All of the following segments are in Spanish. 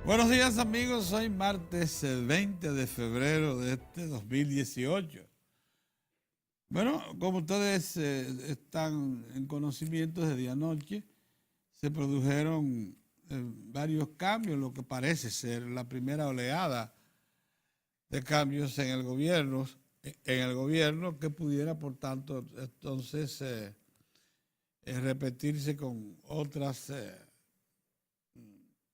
Buenos días amigos, hoy martes 20 de febrero de este 2018. Bueno, como ustedes están en conocimiento desde anoche, se produjeron varios cambios, lo que parece ser la primera oleada de cambios en el gobierno que pudiera, por tanto, entonces repetirse con otros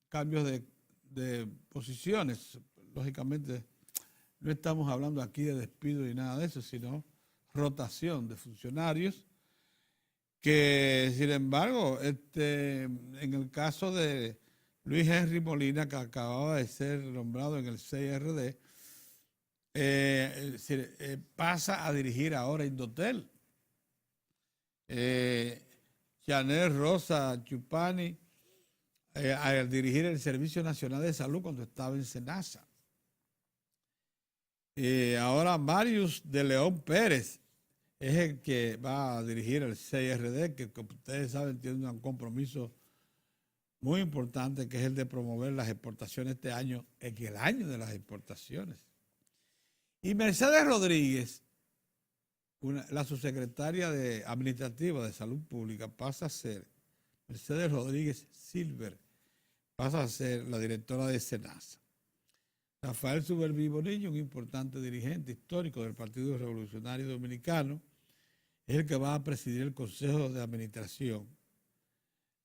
cambios de posiciones. Lógicamente, no estamos hablando aquí de despido ni nada de eso, sino rotación de funcionarios que, sin embargo, en el caso de Luis Henry Molina, que acababa de ser nombrado en el CRD, pasa a dirigir ahora Indotel. Chanel Rosa Chupani al dirigir el Servicio Nacional de Salud cuando estaba en SENASA. Ahora Marius de León Pérez es el que va a dirigir el CRD, que como ustedes saben tiene un compromiso muy importante, que es el de promover las exportaciones este año, en el año de las exportaciones. Y Mercedes Rodríguez, la subsecretaria administrativa de Salud Pública, pasa a ser, Mercedes Rodríguez Silver, pasa a ser la directora de SENASA. Rafael Suberví Bonilla, un importante dirigente histórico del Partido Revolucionario Dominicano, es el que va a presidir el Consejo de Administración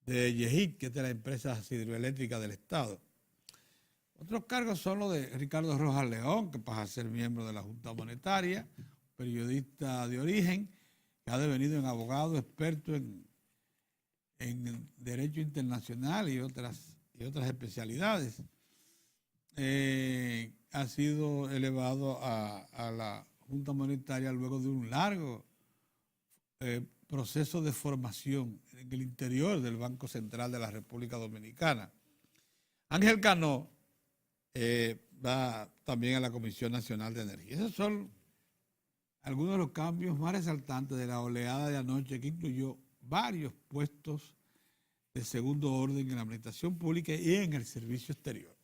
de YEHIT, que es de la empresa hidroeléctrica del Estado. Otros cargos son los de Ricardo Rojas León, que pasa a ser miembro de la Junta Monetaria, periodista de origen, que ha devenido en abogado, experto en Derecho Internacional y otras especialidades. Ha sido elevado a la Junta Monetaria luego de un largo proceso de formación en el interior del Banco Central de la República Dominicana. Ángel Cano va también a la Comisión Nacional de Energía. Esos son algunos de los cambios más resaltantes de la oleada de anoche, que incluyó varios puestos de segundo orden en la administración pública y en el servicio exterior.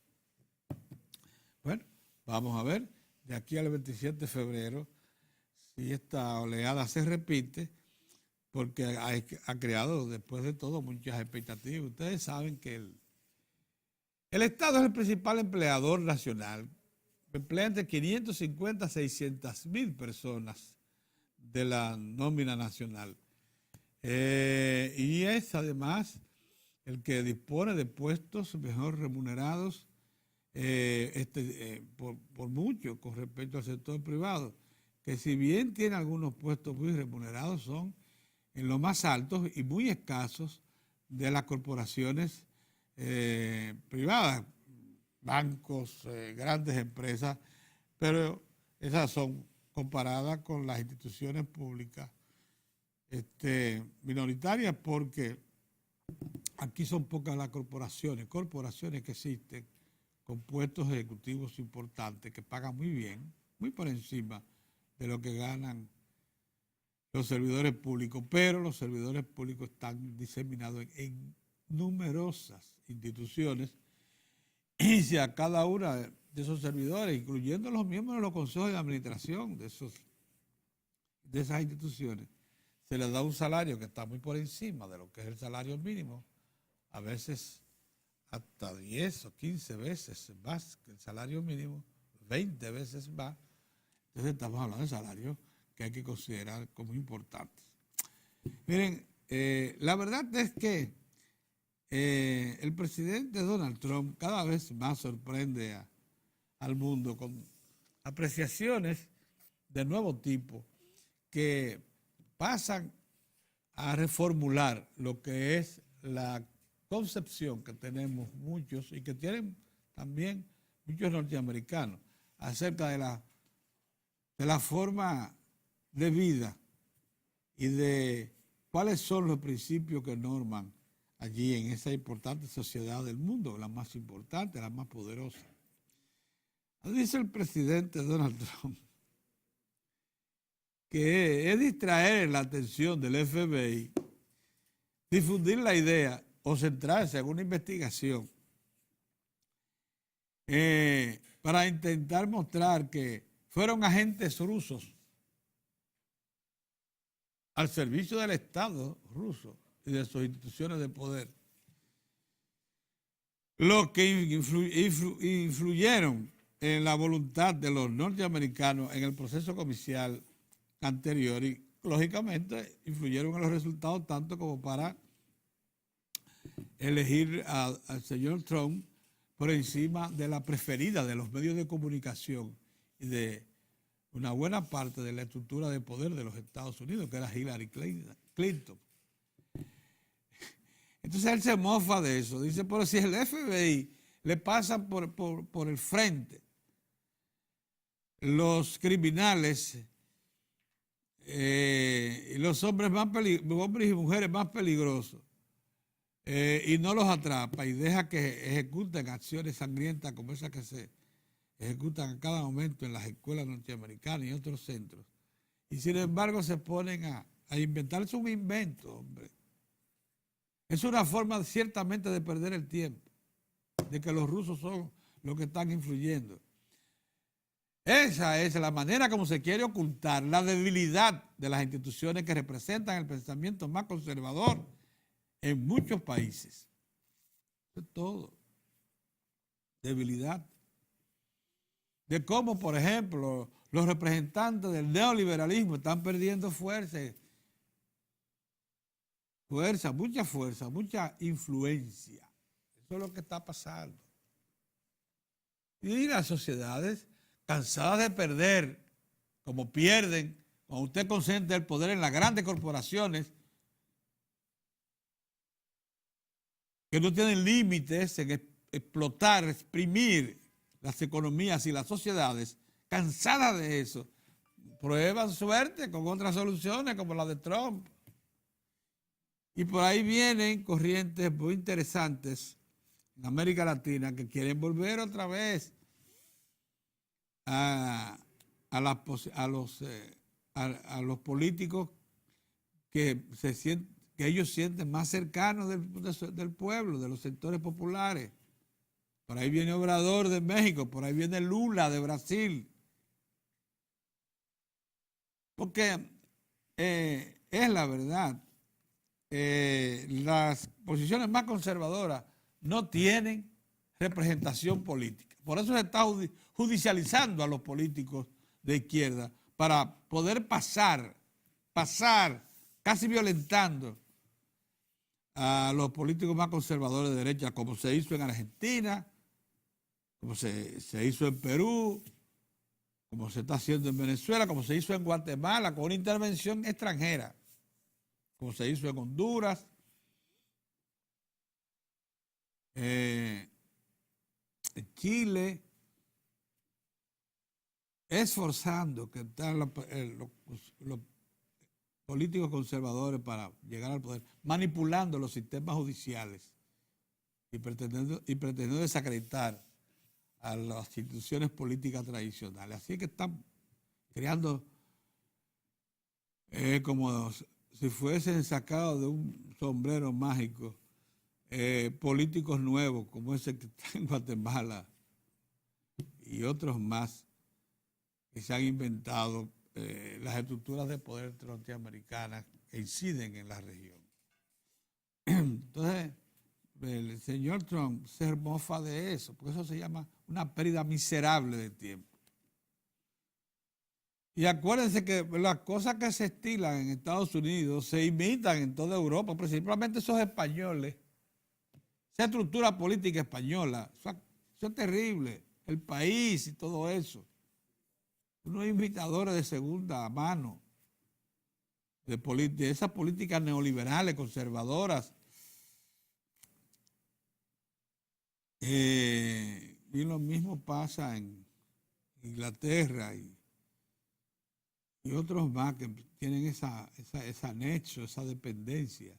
Bueno, vamos a ver de aquí al 27 de febrero si esta oleada se repite, porque ha creado, después de todo, muchas expectativas. Ustedes saben que el Estado es el principal empleador nacional. Emplea entre 550 a 600 mil personas de la nómina nacional. Y es además el que dispone de puestos mejor remunerados por mucho con respecto al sector privado, que si bien tiene algunos puestos muy remunerados, son en los más altos y muy escasos de las corporaciones privadas, bancos, grandes empresas, pero esas son comparadas con las instituciones públicas minoritarias, porque aquí son pocas las corporaciones que existen con puestos ejecutivos importantes que pagan muy bien, muy por encima de lo que ganan los servidores públicos, pero los servidores públicos están diseminados en numerosas instituciones, y si a cada una de esos servidores, incluyendo los miembros de los consejos de administración de esas instituciones, se les da un salario que está muy por encima de lo que es el salario mínimo, a veces hasta 10 o 15 veces más que el salario mínimo, 20 veces más. Entonces estamos hablando de salarios que hay que considerar como importantes. Miren, la verdad es que el presidente Donald Trump cada vez más sorprende al mundo con apreciaciones de nuevo tipo que pasan a reformular lo que es la concepción que tenemos muchos y que tienen también muchos norteamericanos acerca de la forma de vida y de cuáles son los principios que norman allí en esa importante sociedad del mundo, la más importante, la más poderosa. Dice el presidente Donald Trump que es distraer la atención del FBI, difundir la idea o centrarse en una investigación para intentar mostrar que fueron agentes rusos al servicio del Estado ruso y de sus instituciones de poder, los que influyeron en la voluntad de los norteamericanos en el proceso comercial anterior y, lógicamente, influyeron en los resultados tanto como para elegir al señor Trump por encima de la preferida de los medios de comunicación y de una buena parte de la estructura de poder de los Estados Unidos, que era Hillary Clinton. Entonces él se mofa de eso. Dice, pero si el FBI le pasa por el frente los criminales y los hombres y mujeres más peligrosos y no los atrapa y deja que ejecuten acciones sangrientas como esas que se ejecutan a cada momento en las escuelas norteamericanas y otros centros, y sin embargo se ponen a inventarse un invento, hombre. Es una forma ciertamente de perder el tiempo, de que los rusos son los que están influyendo. Esa es la manera como se quiere ocultar la debilidad de las instituciones que representan el pensamiento más conservador en muchos países. Eso es todo. Debilidad. De cómo, por ejemplo, los representantes del neoliberalismo están perdiendo fuerza, mucha influencia. Eso es lo que está pasando. Y las sociedades, cansadas de perder, como pierden, cuando usted concentra el poder en las grandes corporaciones, que no tienen límites en explotar, exprimir las economías y las sociedades, cansadas de eso, prueban suerte con otras soluciones como la de Trump. Y por ahí vienen corrientes muy interesantes en América Latina que quieren volver otra vez a los políticos que ellos sienten más cercanos del pueblo, de los sectores populares. Por ahí viene Obrador de México, por ahí viene Lula de Brasil. Porque es la verdad, las posiciones más conservadoras no tienen representación política. Por eso se está judicializando a los políticos de izquierda para poder pasar, casi violentando a los políticos más conservadores de derecha, como se hizo en Argentina, como se hizo en Perú, como se está haciendo en Venezuela, como se hizo en Guatemala, con una intervención extranjera, como se hizo en Honduras, en Chile, esforzando que están los políticos conservadores para llegar al poder, manipulando los sistemas judiciales y pretendiendo desacreditar a las instituciones políticas tradicionales. Así que están creando como si fuesen sacados de un sombrero mágico políticos nuevos, como ese que está en Guatemala y otros más que se han inventado las estructuras de poder norteamericanas que inciden en la región. Entonces, el señor Trump se mofa de eso, porque eso se llama una pérdida miserable de tiempo. Y acuérdense que las cosas que se estilan en Estados Unidos se imitan en toda Europa, principalmente esos españoles, esa estructura política española, eso es terrible, el país y todo eso. Unos imitadores de segunda mano de esas políticas neoliberales, conservadoras. Y lo mismo pasa en Inglaterra y otros más que tienen ese anexo, esa dependencia.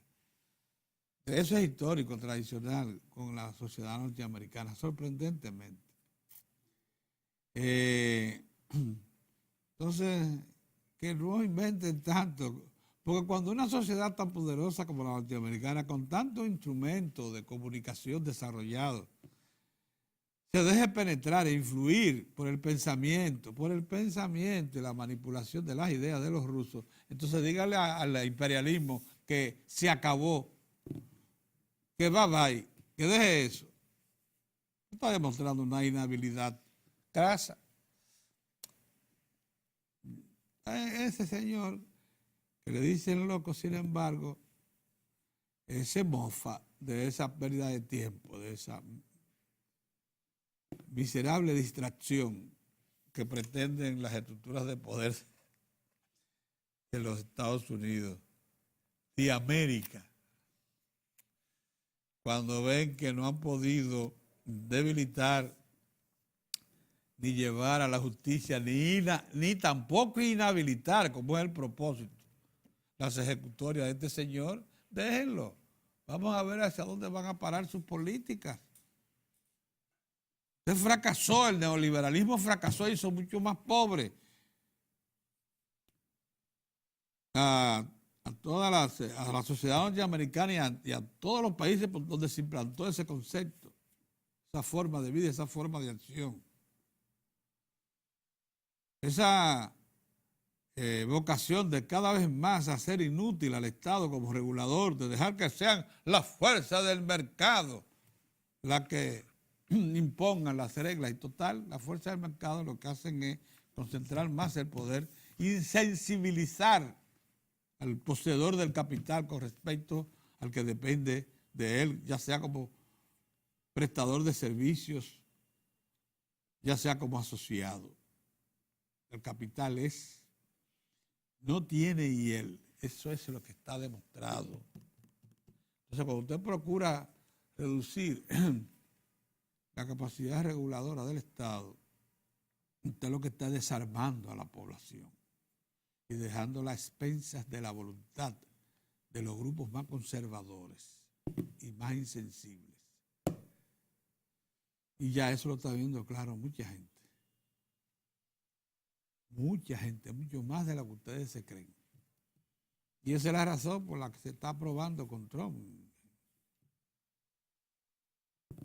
Eso es histórico, tradicional, con la sociedad norteamericana, sorprendentemente. Entonces, que no inventen tanto, porque cuando una sociedad tan poderosa como la norteamericana, con tantos instrumentos de comunicación desarrollados, se deje penetrar e influir por el pensamiento y la manipulación de las ideas de los rusos, entonces dígale al imperialismo que se acabó, que bye, que deje eso. Está demostrando una inhabilidad crasa. Ese señor que le dicen loco, sin embargo, se mofa de esa pérdida de tiempo, de esa miserable distracción que pretenden las estructuras de poder de los Estados Unidos, de América, cuando ven que no han podido debilitar ni llevar a la justicia, ni tampoco inhabilitar, como es el propósito, las ejecutorias de este señor, déjenlo. Vamos a ver hacia dónde van a parar sus políticas. Usted fracasó, el neoliberalismo fracasó y hizo mucho más pobre a toda la sociedad norteamericana y a todos los países donde se implantó ese concepto, esa forma de vida, esa forma de acción. Esa vocación de cada vez más hacer inútil al Estado como regulador, de dejar que sean las fuerzas del mercado las que impongan las reglas. Y total, las fuerzas del mercado lo que hacen es concentrar más el poder, insensibilizar al poseedor del capital con respecto al que depende de él, ya sea como prestador de servicios, ya sea como asociado. El capital no tiene y él. Eso es lo que está demostrado. Entonces, cuando usted procura reducir la capacidad reguladora del Estado, usted lo que está desarmando a la población y dejándola a expensas de la voluntad de los grupos más conservadores y más insensibles. Y ya eso lo está viendo claro mucha gente. Mucha gente, mucho más de lo que ustedes se creen. Y esa es la razón por la que se está aprobando con Trump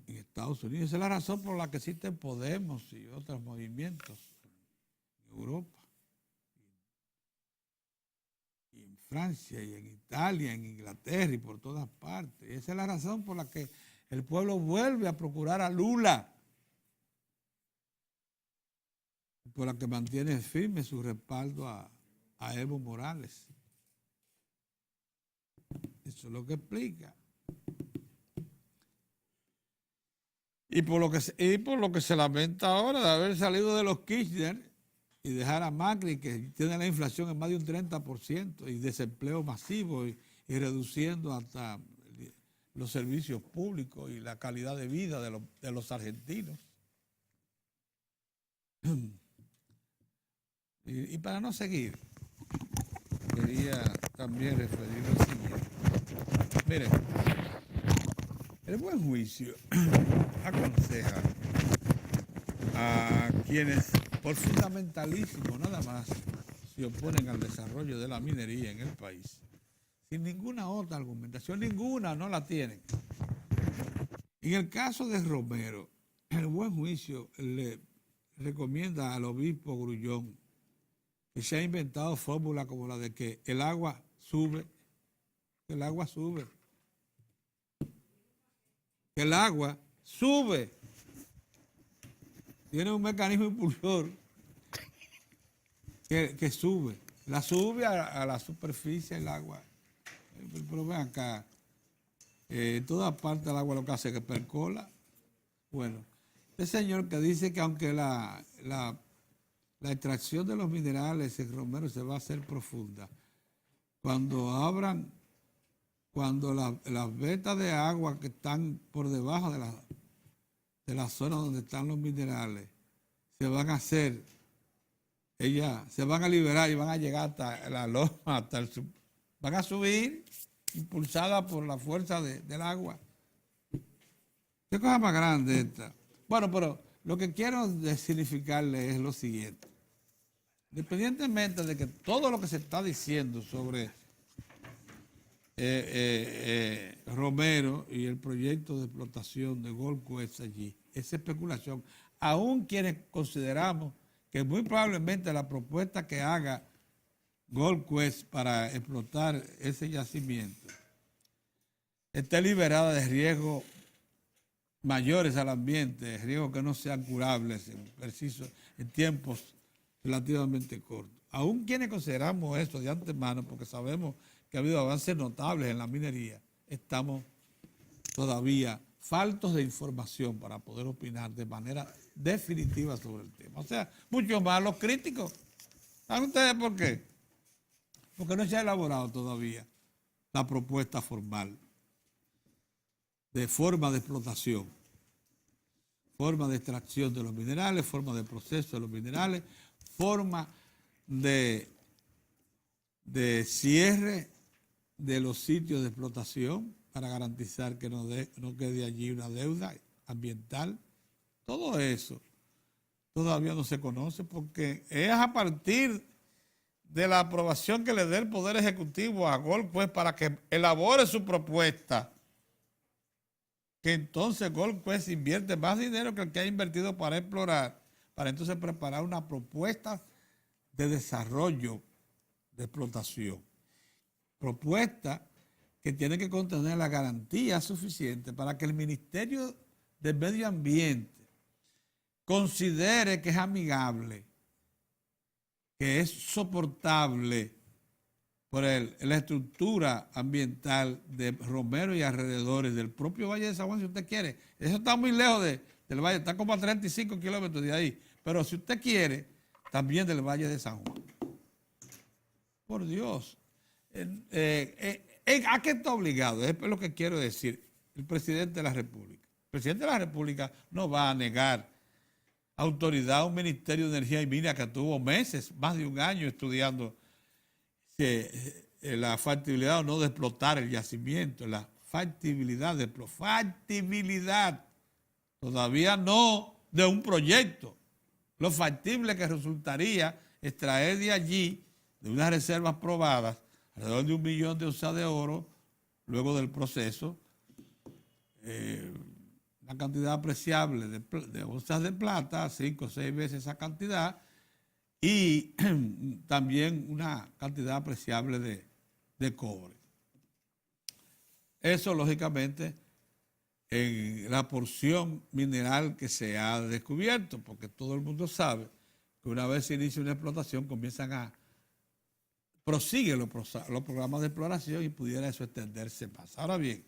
en Estados Unidos. Esa es la razón por la que existen Podemos y otros movimientos en Europa, y en Francia, y en Italia, en Inglaterra y por todas partes. Y esa es la razón por la que el pueblo vuelve a procurar a Lula, por la que mantiene firme su respaldo a Evo Morales. Eso es lo que explica. Y por lo que se lamenta ahora de haber salido de los Kirchner y dejar a Macri, que tiene la inflación en más de un 30% y desempleo masivo y reduciendo hasta los servicios públicos y la calidad de vida de los argentinos. Y para no seguir, quería también referirme al siguiente. Miren, el buen juicio aconseja a quienes por fundamentalismo nada más se oponen al desarrollo de la minería en el país, sin ninguna otra argumentación, ninguna, no la tienen. En el caso de Romero, el buen juicio le recomienda al obispo Grullón que se ha inventado fórmulas como la de que el agua sube, que el agua sube, que el agua sube. Tiene un mecanismo impulsor que sube. La sube a la superficie el agua. Pero ven acá, en toda parte el agua lo que hace es que percola. Bueno, este señor que dice que aunque la extracción de los minerales en Romero se va a hacer profunda, cuando las vetas de agua que están por debajo de la zona donde están los minerales se van a hacer, se van a liberar y van a llegar hasta la loma, van a subir impulsadas por la fuerza del agua. ¿Qué cosa más grande esta? Bueno, pero lo que quiero significarle es lo siguiente. Independientemente de que todo lo que se está diciendo sobre Romero y el proyecto de explotación de Gold Quest allí, esa especulación. Aún quienes consideramos que muy probablemente la propuesta que haga Gold Quest para explotar ese yacimiento esté liberada de riesgos mayores al ambiente, riesgos que no sean curables en tiempos relativamente cortos. Aún quienes consideramos eso de antemano, porque sabemos que ha habido avances notables en la minería, estamos todavía faltos de información para poder opinar de manera definitiva sobre el tema. O sea, mucho más los críticos. ¿Saben ustedes por qué? Porque no se ha elaborado todavía la propuesta formal de forma de explotación, forma de extracción de los minerales, forma de proceso de los minerales, forma de cierre de los sitios de explotación para garantizar que no quede allí una deuda ambiental. Todo eso todavía no se conoce porque es a partir de la aprobación que le dé el Poder Ejecutivo a Gold Quest para que elabore su propuesta, que entonces Gold Quest invierte más dinero que el que ha invertido para explorar, para entonces preparar una propuesta de desarrollo de explotación. Propuesta que tiene que contener la garantía suficiente para que el Ministerio del Medio Ambiente considere que es amigable, que es soportable por la estructura ambiental de Romero y alrededores del propio Valle de San Juan, si usted quiere. Eso está muy lejos del valle, está como a 35 kilómetros de ahí. Pero si usted quiere, también del Valle de San Juan. Por Dios. ¿A qué está obligado? Es lo que quiero decir. El presidente de la República. El presidente de la República no va a negar autoridad a un Ministerio de Energía y Minas que tuvo meses, más de un año estudiando la factibilidad o no de explotar el yacimiento, la factibilidad de explotar. Factibilidad. Todavía no de un proyecto. Lo factible que resultaría extraer de allí, de unas reservas probadas, alrededor de 1 millón de onzas de oro, luego del proceso, una cantidad apreciable de onzas de plata, 5 o 6 veces esa cantidad, y también una cantidad apreciable de cobre. Eso, lógicamente, en la porción mineral que se ha descubierto, porque todo el mundo sabe que una vez se inicia una explotación, prosiguen los programas de exploración y pudiera eso extenderse más. Ahora bien,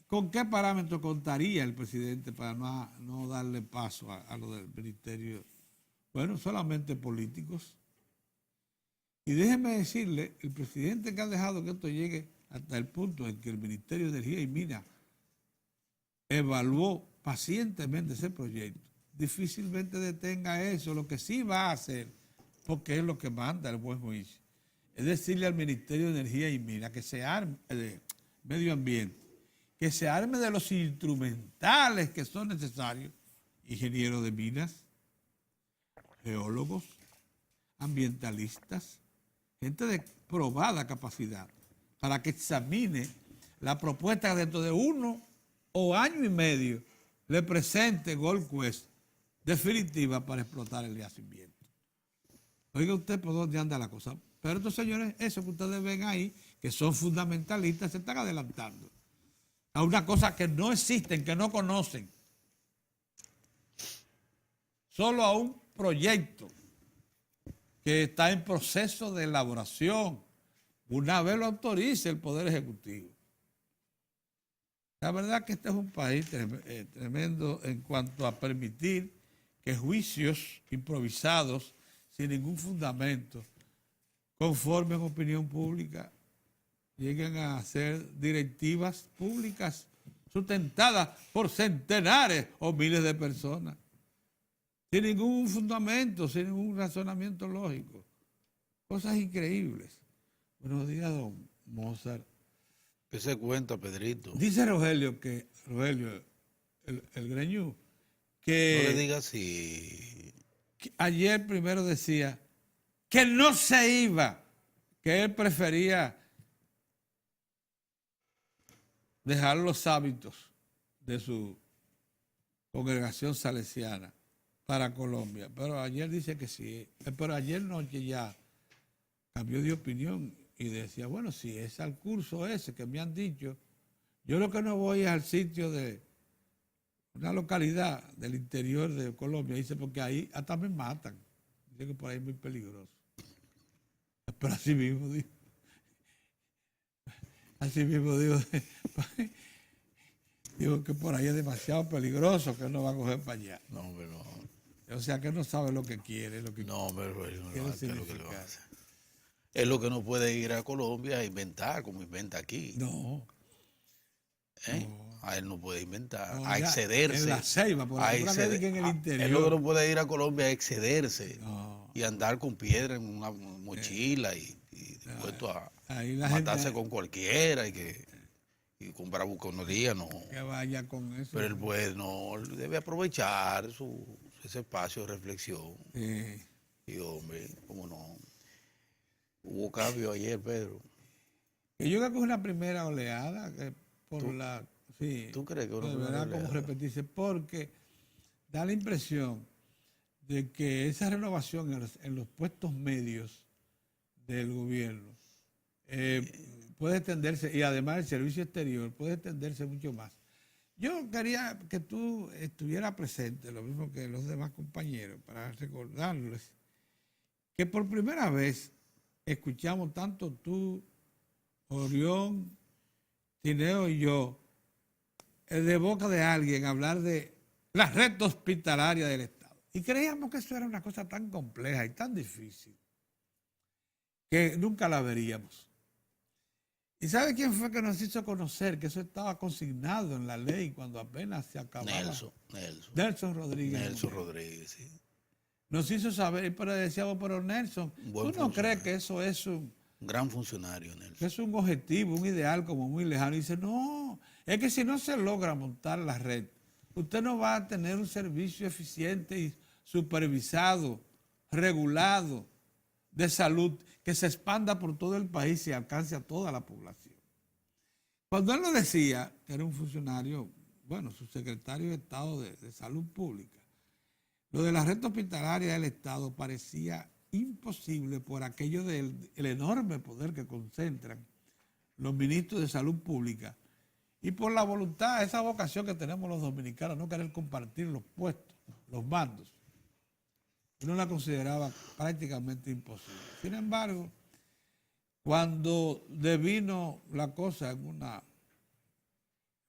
¿con qué parámetro contaría el presidente para no darle paso a lo del ministerio? Bueno, solamente políticos. Y déjeme decirle, el presidente que ha dejado que esto llegue hasta el punto en que el Ministerio de Energía y Minas evaluó pacientemente ese proyecto, difícilmente detenga eso. Lo que sí va a hacer, porque es lo que manda el buen juicio, es decirle al Ministerio de Energía y Minas que se arme de Medio Ambiente, que se arme de los instrumentales que son necesarios, ingenieros de minas, geólogos, ambientalistas, gente de probada capacidad, para que examine la propuesta dentro de 1 o año y medio le presente Gold Quest definitiva para explotar el yacimiento. Oiga usted por dónde anda la cosa. Pero estos señores, eso que ustedes ven ahí, que son fundamentalistas, se están adelantando a una cosa que no existen, que no conocen. Solo a un proyecto que está en proceso de elaboración, una vez lo autorice el Poder Ejecutivo. La verdad que este es un país tremendo en cuanto a permitir que juicios improvisados, sin ningún fundamento, conformen opinión pública, lleguen a ser directivas públicas sustentadas por centenares o miles de personas, sin ningún fundamento, sin ningún razonamiento lógico. Cosas increíbles. Buenos días, don Mozart. ¿Qué se cuenta, Pedrito? Dice Rogelio, el Greñú, que... No le digas si... Ayer primero decía que no se iba, que él prefería dejar los hábitos de su congregación salesiana para Colombia. Pero ayer dice que sí. Pero ayer noche ya cambió de opinión y decía, bueno, si es al curso ese que me han dicho, yo lo que no voy es al sitio de una localidad del interior de Colombia, dice, porque ahí hasta me matan. Dice que por ahí es muy peligroso. Pero así mismo digo. Así mismo digo. Digo que por ahí es demasiado peligroso, que no va a coger para allá. No, pero O sea, que no sabe lo que quiere, lo que no, pero eso no quiere va a hacer lo que le va a significar. hacer. Es lo que no puede ir a Colombia a inventar como inventa aquí. No. ¿Eh? No. A él no puede inventar, No, a ya, excederse. en la Ceiba, por a ejemplo, exceder- que en el interior. Es lo que no puede ir a Colombia a excederse No. y andar con piedra en una mochila y dispuesto a Ahí la matarse gente con cualquiera y con bravuconería, no. que vaya con eso. Pero él pues no, él debe aprovechar ese espacio de reflexión. Sí. Y hombre, cómo no. Hubo cambio ayer, Pedro. Que yo creo que es una primera oleada que por ¿Tú- la... Sí, ¿Tú crees que es una deberá primera como oleada? repetirse, porque da la impresión de que esa renovación en los puestos medios del gobierno puede extenderse, y además el servicio exterior puede extenderse mucho más. Yo quería que tú estuvieras presente, lo mismo que los demás compañeros, para recordarles que por primera vez escuchamos tanto tú, Orión, Tineo y yo, de boca de alguien hablar de la red hospitalaria del Estado. Y creíamos que eso era una cosa tan compleja y tan difícil que nunca la veríamos. ¿Y sabe quién fue que nos hizo conocer que eso estaba consignado en la ley cuando apenas se acababa? Nelson Rodríguez. Nelson Rodríguez, sí. Nos hizo saber, pero decíamos, pero Nelson, ¿tú no crees que eso es un gran funcionario, Nelson? Que es un objetivo, un ideal como muy lejano? Y dice, no, es que si no se logra montar la red, usted no va a tener un servicio eficiente y supervisado, regulado de salud que se expanda por todo el país y alcance a toda la población. Cuando él lo decía, que era un funcionario, bueno, su secretario de Estado de Salud Pública, lo de la red hospitalaria del Estado parecía imposible por aquello del enorme poder que concentran los ministros de Salud Pública y por la voluntad, esa vocación que tenemos los dominicanos, no querer compartir los puestos, los mandos. Uno la consideraba prácticamente imposible. Sin embargo, cuando devino la cosa en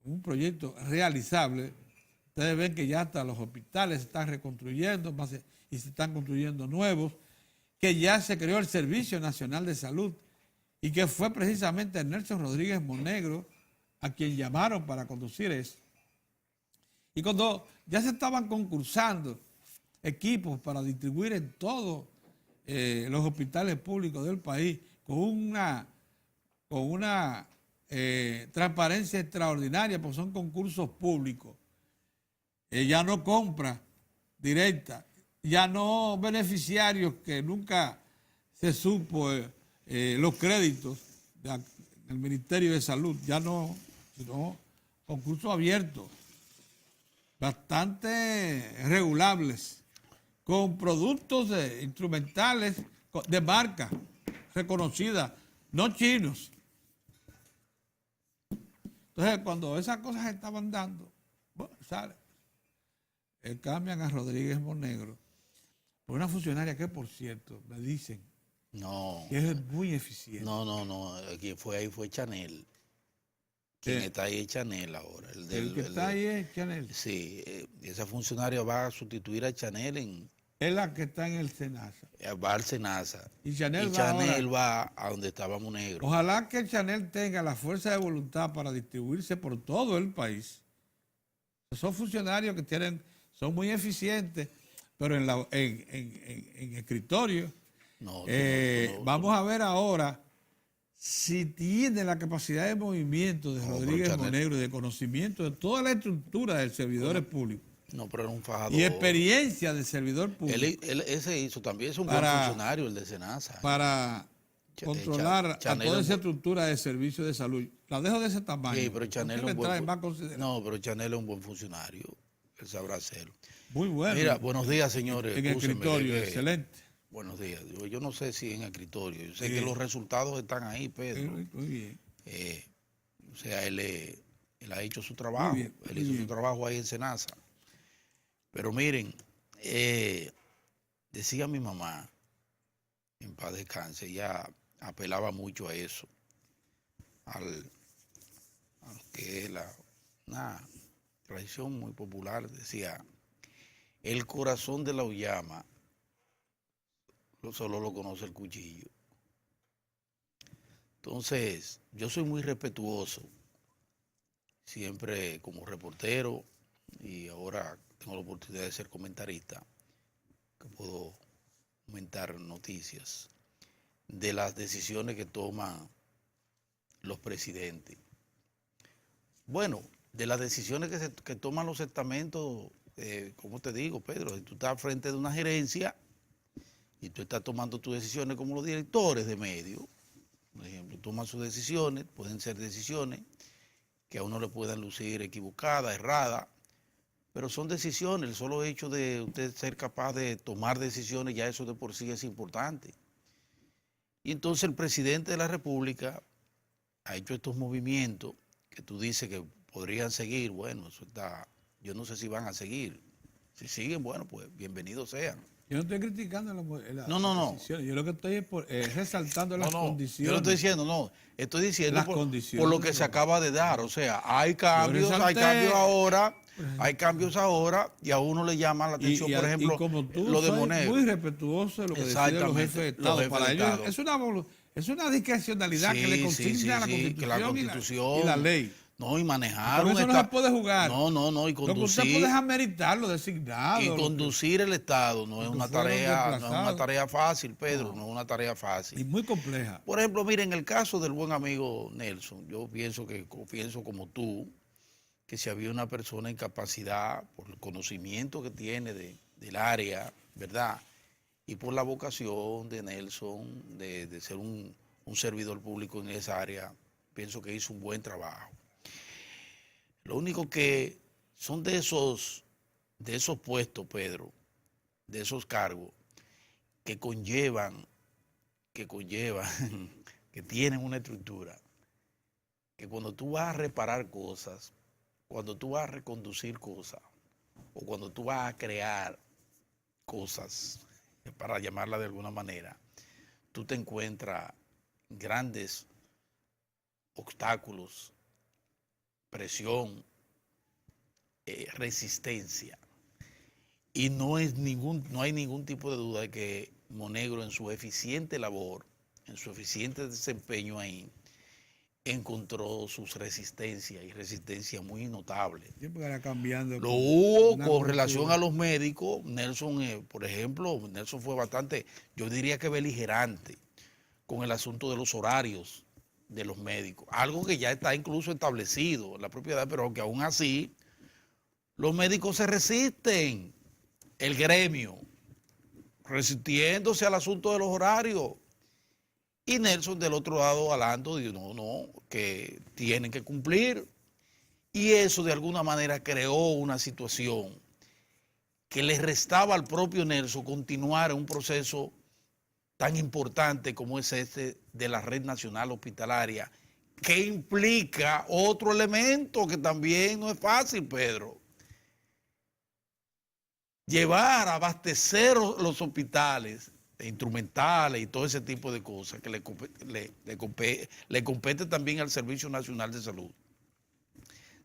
un proyecto realizable, ustedes ven que ya hasta los hospitales se están reconstruyendo y se están construyendo nuevos, que ya se creó el Servicio Nacional de Salud y que fue precisamente Nelson Rodríguez Monegro a quien llamaron para conducir eso. Y cuando ya se estaban concursando equipos para distribuir en todos los hospitales públicos del país con una transparencia extraordinaria, porque son concursos públicos, ya no compra directa, ya no beneficiarios que nunca se supo los créditos del Ministerio de Salud, ya no, sino concursos abiertos, bastante regulables, con productos instrumentales de marca reconocida, no chinos. Entonces, cuando esas cosas se estaban dando, bueno, sale. Cambian a Rodríguez Monegro por una funcionaria que, por cierto, me dicen que es muy eficiente. No. Quien fue ahí fue Chanel. Quien está ahí es Chanel ahora. El que está ahí es Chanel. Sí, esa funcionaria va a sustituir a Chanel Es la que está en el Senasa. va al Senasa. Y Chanel va a donde estaba Monegro. Ojalá que Chanel tenga la fuerza de voluntad para distribuirse por todo el país. Son funcionarios que son muy eficientes, pero en escritorio. Vamos a ver ahora si tiene la capacidad de movimiento de Rodríguez Monegro y de conocimiento de toda la estructura de servidores públicos. No, pero era un fajador. Y experiencia de servidor público. Ese hizo también, es un buen funcionario, el de Senasa. Para controlar a toda esa estructura de servicios de salud. La dejo de ese tamaño. Sí, pero Chanel es un No, pero Chanel es un buen funcionario. Él sabrá hacerlo. muy bueno. Mira, buenos días, señores. En escritorio, excelente. Buenos días. Yo no sé si en escritorio. Yo sé que los resultados están ahí, Pedro. Muy bien. O sea, él ha hecho su trabajo. Muy bien, Él hizo su trabajo ahí en Senasa. Pero miren, decía mi mamá, en paz descanse, ella apelaba mucho a eso, a que es una tradición muy popular, decía, el corazón de la uyama solo lo conoce el cuchillo. Entonces, yo soy muy respetuoso, siempre como reportero, y ahora tengo la oportunidad de ser comentarista, que puedo comentar noticias de las decisiones que toman los presidentes. Bueno, de las decisiones que toman los estamentos, ¿cómo te digo, Pedro? Si tú estás frente de una gerencia y tú estás tomando tus decisiones como los directores de medios, por ejemplo, toman sus decisiones, pueden ser decisiones que a uno le puedan lucir equivocadas, erradas, pero son decisiones. El solo hecho de usted ser capaz de tomar decisiones, ya eso de por sí es importante. Y entonces el presidente de la República ha hecho estos movimientos que tú dices que podrían seguir. Bueno, eso está, yo no sé si van a seguir. Si siguen, bueno, pues bienvenidos sean. Yo no estoy criticando la No. decisiones. Yo lo que estoy es resaltando las condiciones. Yo no estoy diciendo, no. Estoy diciendo las por lo que se acaba de dar. O sea, hay cambios ahora. Hay cambios ahora y a uno le llama la atención, por ejemplo, lo de Monegro. Muy respetuoso de lo que deciden los jefes de Estado. Para ellos es una discrecionalidad que le consigna la Constitución y la ley. No, y manejar por eso no se puede jugar. No, y conducir. Lo que usted puede ameritar, lo designado. Y conducir el Estado no es una tarea fácil, Pedro, no es una tarea fácil. Y muy compleja. Por ejemplo, mire, en el caso del buen amigo Nelson, yo pienso como tú, que si había una persona en capacidad, por el conocimiento que tiene del área, ¿verdad? Y por la vocación de Nelson de ser un servidor público en esa área, pienso que hizo un buen trabajo. Lo único que son de esos puestos, Pedro, de esos cargos, que conllevan, que tienen una estructura, que cuando tú vas a reparar cosas, cuando tú vas a reconducir cosas, o cuando tú vas a crear cosas, para llamarla de alguna manera, tú te encuentras grandes obstáculos, presión, resistencia. Y no hay ningún tipo de duda de que Monegro, en su eficiente labor, en su eficiente desempeño ahí, encontró sus resistencias, y resistencias muy notables. Siempre era cambiando. Lo hubo con relación a los médicos. Nelson, por ejemplo, Nelson fue bastante, yo diría que beligerante con el asunto de los horarios de los médicos, algo que ya está incluso establecido en la propiedad, pero que aún así los médicos se resisten, el gremio, resistiéndose al asunto de los horarios. Y Nelson del otro lado hablando, dijo, no, que tienen que cumplir. Y eso de alguna manera creó una situación que le restaba al propio Nelson continuar en un proceso tan importante como es este de la Red Nacional Hospitalaria, que implica otro elemento que también no es fácil, Pedro. Llevar, abastecer los hospitales de instrumentales y todo ese tipo de cosas que le compete también al Servicio Nacional de Salud.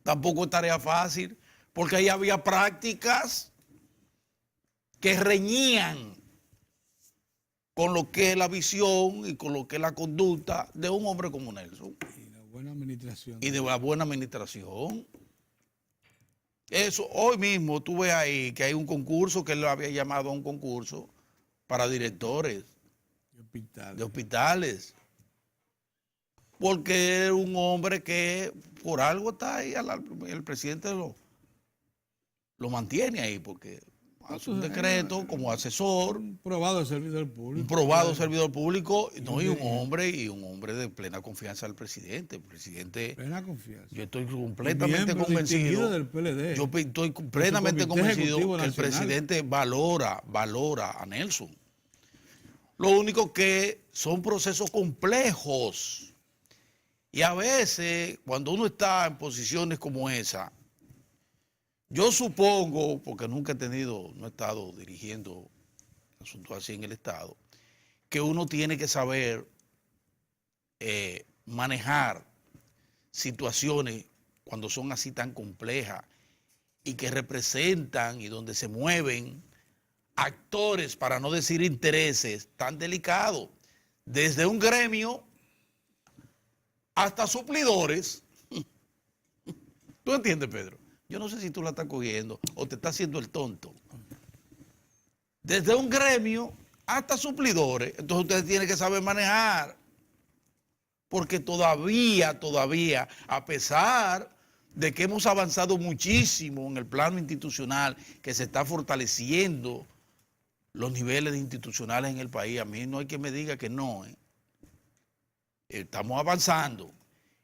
Tampoco es tarea fácil, porque ahí había prácticas que reñían con lo que es la visión y con lo que es la conducta de un hombre como Nelson. Y la buena administración. Y de la buena administración. Eso, hoy mismo tú ves ahí que hay un concurso, que él lo había llamado a un concurso para directores de hospitales. Porque es un hombre que por algo está ahí, el presidente lo mantiene ahí, porque hace un decreto como asesor, Un probado servidor público. un probado servidor público, no, y un hombre de plena confianza del presidente. El presidente, Plena confianza. yo estoy completamente Miembro distinguido convencido. del PLD. Yo estoy plenamente Comité convencido Ejecutivo que el Nacional. presidente valora a Nelson. Lo único que son procesos complejos. Y a veces, cuando uno está en posiciones como esa, yo supongo, porque nunca no he estado dirigiendo asuntos así en el Estado, que uno tiene que saber manejar situaciones cuando son así tan complejas y que representan y donde se mueven actores, para no decir intereses, tan delicados, desde un gremio hasta suplidores. ¿Tú entiendes, Pedro? Yo no sé si tú la estás cogiendo o te estás haciendo el tonto. Desde un gremio hasta suplidores, entonces ustedes tienen que saber manejar. Porque todavía, a pesar de que hemos avanzado muchísimo en el plano institucional, que se está fortaleciendo los niveles institucionales en el país, a mí no hay que me diga que no. Estamos avanzando.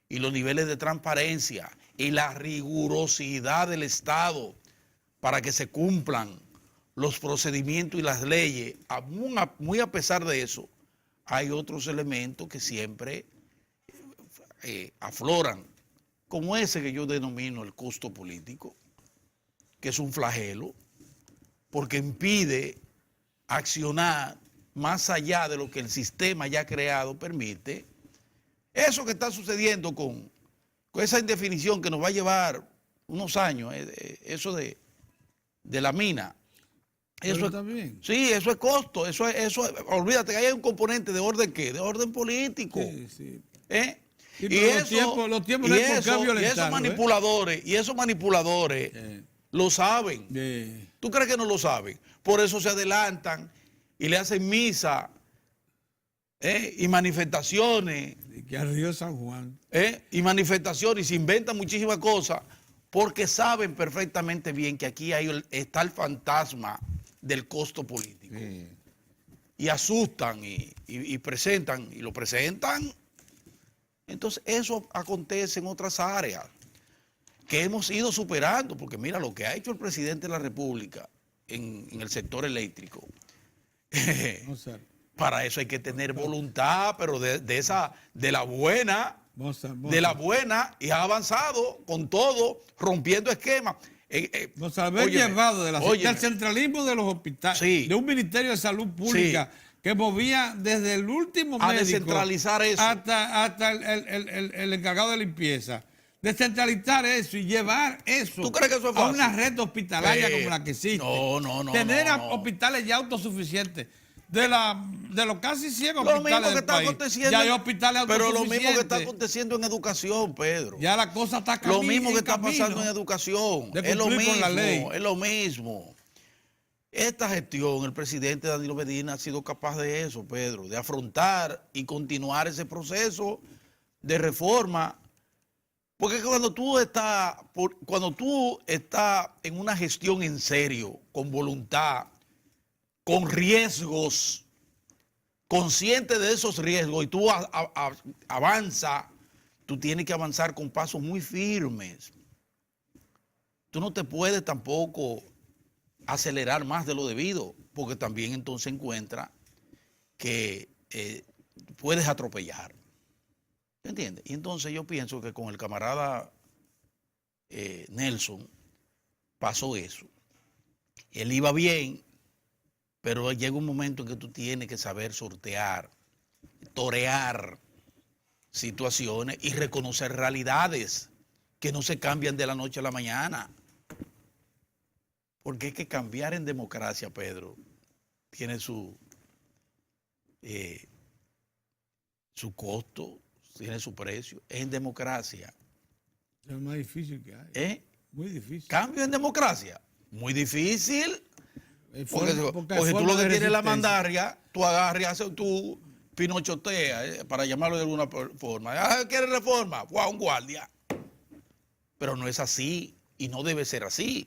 Y los niveles de transparencia y la rigurosidad del Estado para que se cumplan los procedimientos y las leyes, muy a pesar de eso, hay otros elementos que siempre afloran, como ese que yo denomino el costo político, que es un flagelo, porque impide accionar más allá de lo que el sistema ya creado permite. Eso que está sucediendo con esa indefinición que nos va a llevar unos años, eso de la mina. Eso también. Sí, eso es costo, eso olvídate que hay un componente de orden ¿qué? De orden político. Sí, sí. Y los tiempos no hay por qué violentarlo, y esos manipuladores lo saben. ¿Tú crees que no lo saben? Por eso se adelantan y le hacen misa y manifestaciones. Que al río San Juan. Y manifestaciones, y se inventan muchísimas cosas, porque saben perfectamente bien que aquí está el fantasma del costo político. Sí. Y asustan y presentan, y lo presentan. Entonces eso acontece en otras áreas que hemos ido superando, porque mira lo que ha hecho el presidente de la República en el sector eléctrico. No sé. Para eso hay que tener voluntad, pero de la buena, de la buena, y ha avanzado con todo, rompiendo esquemas. Nos haber llevado del centralismo de los hospitales, sí, de un Ministerio de Salud Pública, sí, que movía desde el último médico a descentralizar eso hasta el encargado de limpieza. Descentralizar eso y llevar eso, ¿tú crees que eso es fácil? A una red hospitalaria como la que existe. No. Tener hospitales ya autosuficientes. De los casi 100 hospitales del país, ya hay hospitales autosuficientes. Pero lo mismo que está aconteciendo en educación, Pedro. Ya la cosa está camino. Lo mismo que está pasando en educación. Es lo mismo, con la ley. Es lo mismo. Esta gestión, el presidente Danilo Medina ha sido capaz de eso, Pedro, de afrontar y continuar ese proceso de reforma. Porque cuando tú estás en una gestión en serio, con voluntad, con riesgos, consciente de esos riesgos, y tú avanzas, tú tienes que avanzar con pasos muy firmes. Tú no te puedes tampoco acelerar más de lo debido, porque también entonces encuentras que puedes atropellar. ¿Entiendes? Y entonces yo pienso que con el camarada Nelson pasó eso. Él iba bien, pero llega un momento en que tú tienes que saber sortear, torear situaciones y reconocer realidades que no se cambian de la noche a la mañana. Porque hay que cambiar en democracia, Pedro. Tiene su costo, tiene su precio. Es en democracia. Es lo más difícil que hay. Muy difícil. Cambio en democracia. Muy difícil. Porque tú lo que tienes la mandaria, tú agarras y haces tu pinochotea, para llamarlo de alguna forma. ¿Quieres reforma? Un guardia. Pero no es así y no debe ser así.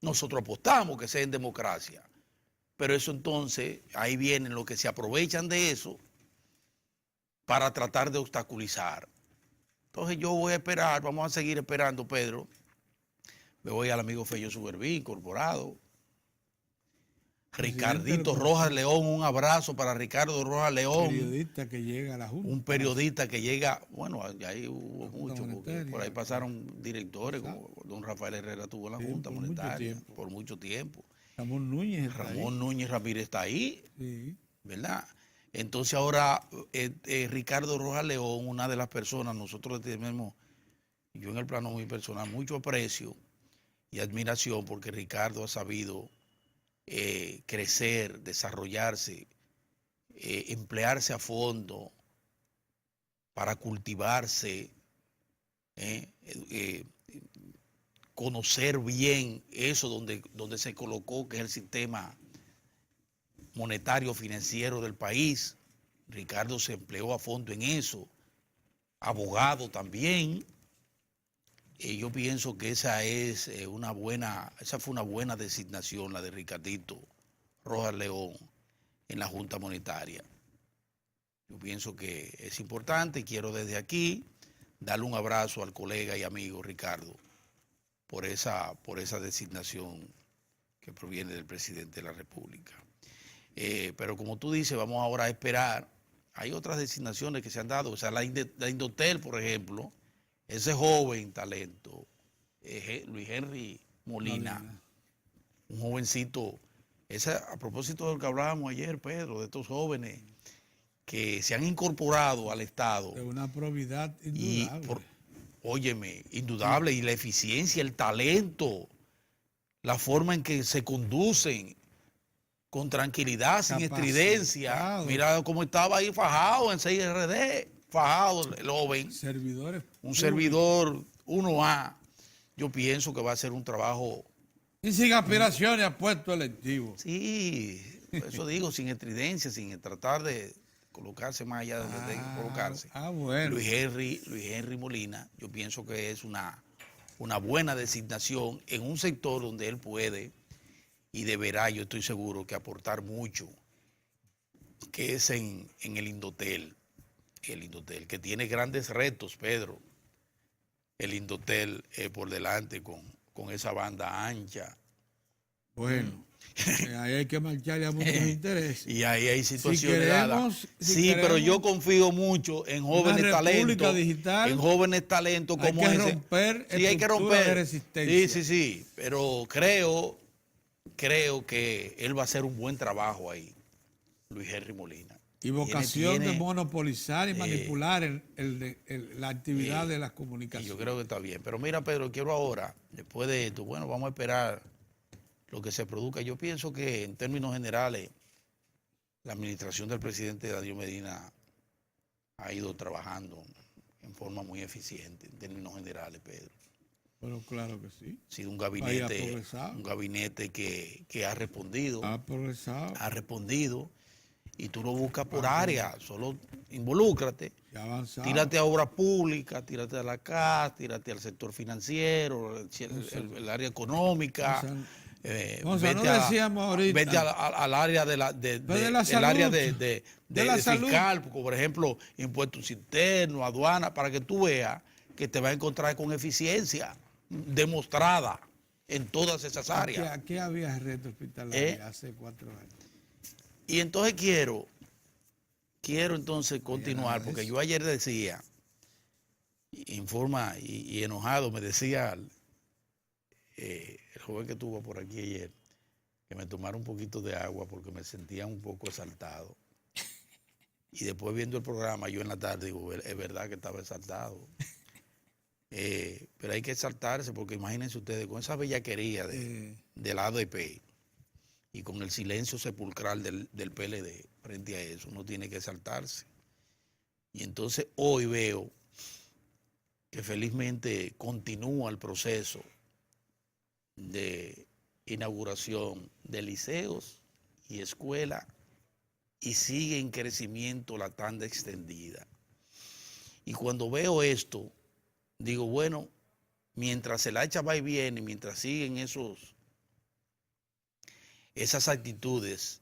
Nosotros apostamos que sea en democracia. Pero eso entonces, ahí vienen los que se aprovechan de eso para tratar de obstaculizar. Entonces yo voy a esperar, vamos a seguir esperando, Pedro. Me voy al amigo Fello Suberví, incorporado. Ricardito Rojas León, un abrazo para Ricardo Rojas León. Periodista que llega a la Junta. Un periodista que llega, bueno, ahí hubo mucho, porque por ahí pasaron directores, como don Rafael Herrera tuvo en la Junta Monetaria por mucho tiempo. Ramón Núñez Ramírez está ahí, sí, ¿verdad? Entonces ahora Ricardo Rojas León, una de las personas, nosotros tenemos, yo en el plano muy personal, mucho aprecio y admiración porque Ricardo ha sabido crecer, desarrollarse, emplearse a fondo para cultivarse, conocer bien eso donde se colocó, que es el sistema monetario financiero del país. Ricardo se empleó a fondo en eso, abogado también. Yo pienso que esa fue una buena designación, la de Ricardito Rojas León en la Junta Monetaria. Yo pienso que es importante y quiero desde aquí darle un abrazo al colega y amigo Ricardo por esa designación que proviene del presidente de la República. Pero como tú dices, vamos ahora a esperar. Hay otras designaciones que se han dado, o sea, la Indotel, por ejemplo, ese joven talento, Luis Henry Molina, un jovencito, a propósito de lo que hablábamos ayer, Pedro, de estos jóvenes que se han incorporado al Estado. De una probidad indudable. Óyeme, indudable, y la eficiencia, el talento, la forma en que se conducen con tranquilidad, sin estridencia. Mira cómo estaba ahí fajado en 6RD, fajado el joven. Un servidor 1A. Yo pienso que va a ser un trabajo. Y sin aspiraciones a puesto electivo. Sí, eso digo, sin estridencia, sin tratar de colocarse más allá de colocarse. Bueno. Luis Henry Molina, yo pienso que es una buena designación en un sector donde él puede y deberá, yo estoy seguro, que aportar mucho, que es en el Indotel, que tiene grandes retos, Pedro. El Indotel por delante con esa banda ancha. Bueno, ahí hay que marcharle a muchos intereses. Y ahí hay situaciones dadas. Sí, pero yo confío mucho en jóvenes talentos. En jóvenes talentos como ese. Sí, hay que romper de resistencia. Sí. Pero creo que él va a hacer un buen trabajo ahí, Luis Henry Molina. Y vocación de monopolizar y manipular la actividad de las comunicaciones. Yo creo que está bien. Pero mira, Pedro, quiero ahora, después de esto, bueno, vamos a esperar lo que se produzca. Yo pienso que en términos generales, la administración del presidente Danilo Medina ha ido trabajando en forma muy eficiente, en términos generales, Pedro. Pero claro que sí. Ha sido un gabinete que ha respondido. Ha progresado. Ha respondido. Y tú lo buscas por área, solo involúcrate. Tírate a obras públicas, tírate a la CAS, tírate al sector financiero, el área económica. Vete al área del área de fiscal, por ejemplo, impuestos internos, aduanas, para que tú veas que te vas a encontrar con eficiencia demostrada en todas esas áreas. Aquí había reto hospitalario hace 4 años. Y entonces quiero entonces continuar, porque yo ayer decía, en forma y enojado, me decía el joven que estuvo por aquí ayer, que me tomara un poquito de agua porque me sentía un poco exaltado. Y después viendo el programa, yo en la tarde digo, es verdad que estaba exaltado. Pero hay que exaltarse porque imagínense ustedes, con esa bellaquería de la ADP, y con el silencio sepulcral del PLD frente a eso, uno tiene que exaltarse. Y entonces hoy veo que felizmente continúa el proceso de inauguración de liceos y escuelas y sigue en crecimiento la tanda extendida. Y cuando veo esto, digo, bueno, mientras el hacha va y viene, mientras siguen esos esas actitudes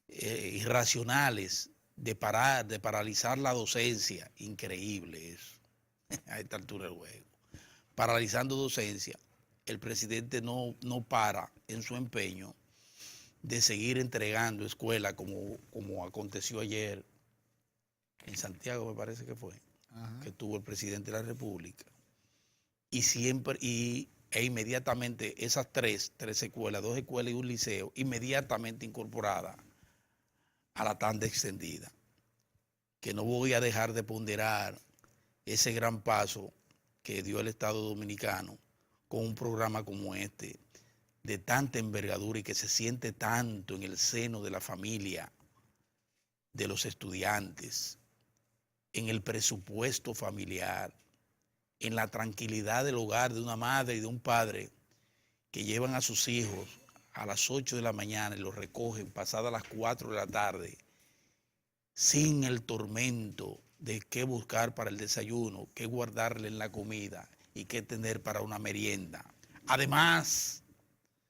irracionales de paralizar la docencia, increíble eso, a esta altura del juego. Paralizando docencia, el presidente no para en su empeño de seguir entregando escuelas como aconteció ayer en Santiago, me parece que fue, que tuvo el presidente de la República. Y siempre, e inmediatamente esas tres escuelas, 2 escuelas y un liceo, inmediatamente incorporadas a la tanda extendida. Que no voy a dejar de ponderar ese gran paso que dio el Estado Dominicano con un programa como este, de tanta envergadura y que se siente tanto en el seno de la familia, de los estudiantes, en el presupuesto familiar, en la tranquilidad del hogar de una madre y de un padre que llevan a sus hijos a las 8 de la mañana y los recogen pasadas las 4 de la tarde, sin el tormento de qué buscar para el desayuno, qué guardarle en la comida y qué tener para una merienda. Además,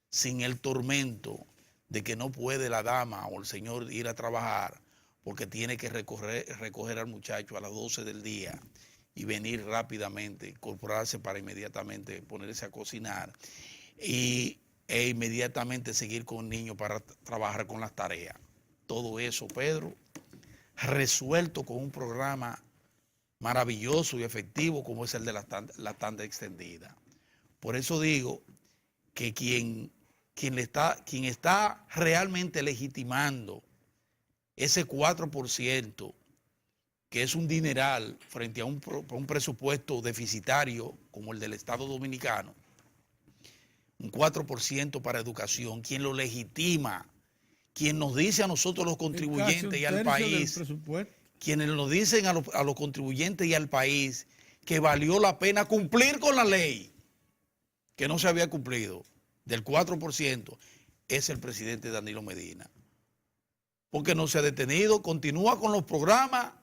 sin el tormento de que no puede la dama o el señor ir a trabajar porque tiene que recoger al muchacho a las 12 del día y venir rápidamente, incorporarse para inmediatamente ponerse a cocinar e inmediatamente seguir con el niño para trabajar con las tareas. Todo eso, Pedro, resuelto con un programa maravilloso y efectivo como es el de la tanda extendida. Por eso digo que quien está realmente legitimando ese 4%, que es un dineral frente a un presupuesto deficitario como el del Estado Dominicano, un 4% para educación, quien lo legitima, quien nos dice a nosotros los contribuyentes y al país, quienes nos dicen a los contribuyentes y al país que valió la pena cumplir con la ley, que no se había cumplido, del 4%, es el presidente Danilo Medina. Porque no se ha detenido, continúa con los programas,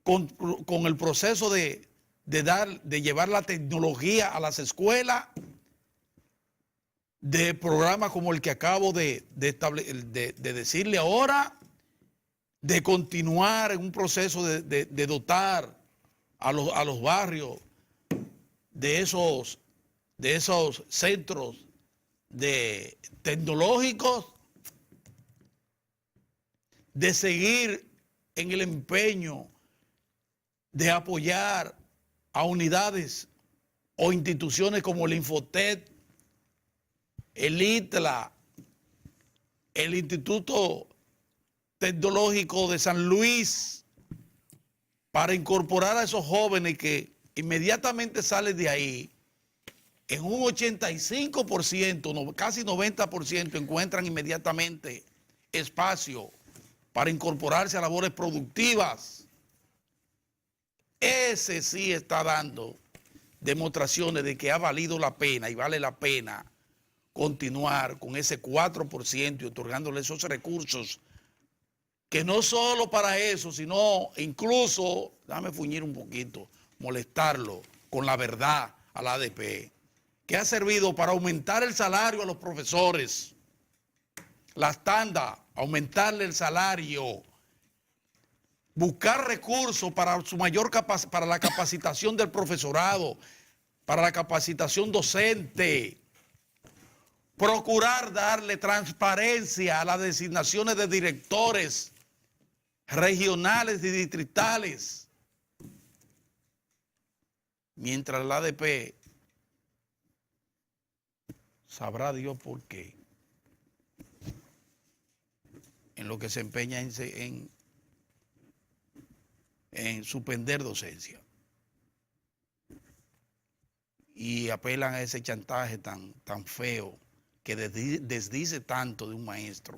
con el proceso de llevar la tecnología a las escuelas, de programas como el que acabo de decirle ahora, de continuar en un proceso de dotar a los barrios de esos centros tecnológicos, de seguir en el empeño de apoyar a unidades o instituciones como el Infotec, el ITLA, el Instituto Tecnológico de San Luis, para incorporar a esos jóvenes que inmediatamente salen de ahí, en un 85%, casi 90% encuentran inmediatamente espacio para incorporarse a labores productivas. Ese sí está dando demostraciones de que ha valido la pena y vale la pena continuar con ese 4% y otorgándole esos recursos, que no solo para eso, sino incluso, déjame fuñir un poquito, molestarlo con la verdad a la ADP, que ha servido para aumentar el salario a los profesores, las tandas, aumentarle el salario, buscar recursos para para la capacitación del profesorado, para la capacitación docente, procurar darle transparencia a las designaciones de directores regionales y distritales, mientras la ADP, sabrá Dios por qué, en lo que se empeña en suspender docencia. Y apelan a ese chantaje tan feo que desdice tanto de un maestro.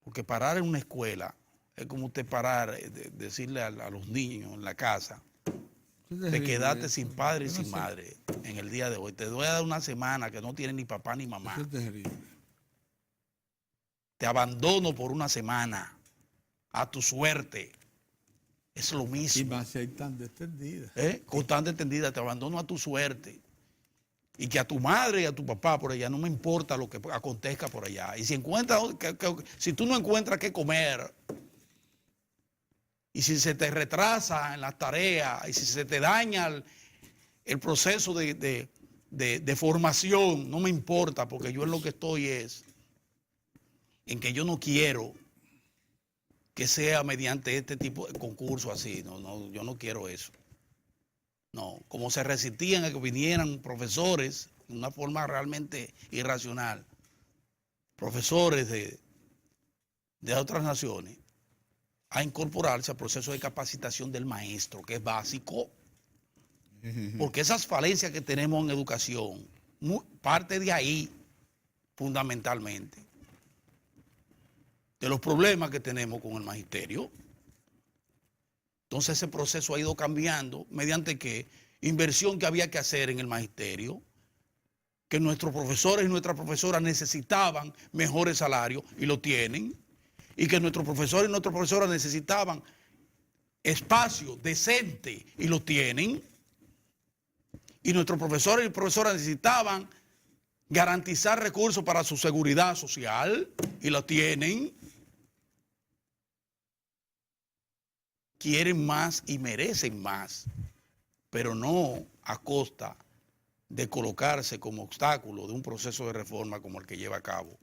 Porque parar en una escuela es como usted parar, decirle a los niños en la casa, te quedaste sin padre y sin madre en el día de hoy. Te voy a dar una semana que no tienes ni papá ni mamá. Te abandono por una semana a tu suerte. Es lo mismo. Y más si hay tan extendida. Con tan extendida, te abandono a tu suerte. y que a tu madre y a tu papá por allá no me importa lo que acontezca por allá. Y si encuentras, si tú no encuentras qué comer, y si se te retrasa en las tareas, y si se te daña el proceso de formación, no me importa, porque yo en lo que estoy es en que yo no quiero que sea mediante este tipo de concurso así. No, yo no quiero eso. No, como se resistían a que vinieran profesores de una forma realmente irracional, profesores de otras naciones, a incorporarse al proceso de capacitación del maestro, que es básico, porque esas falencias que tenemos en educación, parte de ahí, fundamentalmente, de los problemas que tenemos con el magisterio. Entonces ese proceso ha ido cambiando mediante que inversión que había que hacer en el magisterio, que nuestros profesores y nuestras profesoras necesitaban mejores salarios y lo tienen, y que nuestros profesores y nuestras profesoras necesitaban espacio decente y lo tienen, y nuestros profesores y profesoras necesitaban garantizar recursos para su seguridad social y lo tienen. Quieren más y merecen más, pero no a costa de colocarse como obstáculo de un proceso de reforma como el que lleva a cabo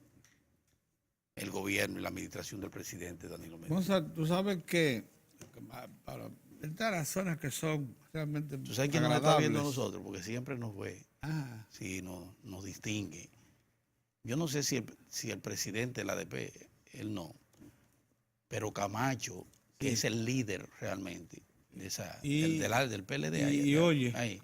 el gobierno y la administración del presidente Danilo Medina. Tú sabes que para estas razones que son realmente ¿Tú sabes quién nos está viendo a nosotros? Porque siempre nos ve, sí, nos distingue. Yo no sé si el presidente de la ADP, él no, pero Camacho, que es el líder realmente de del PLD. Y oye, ahí.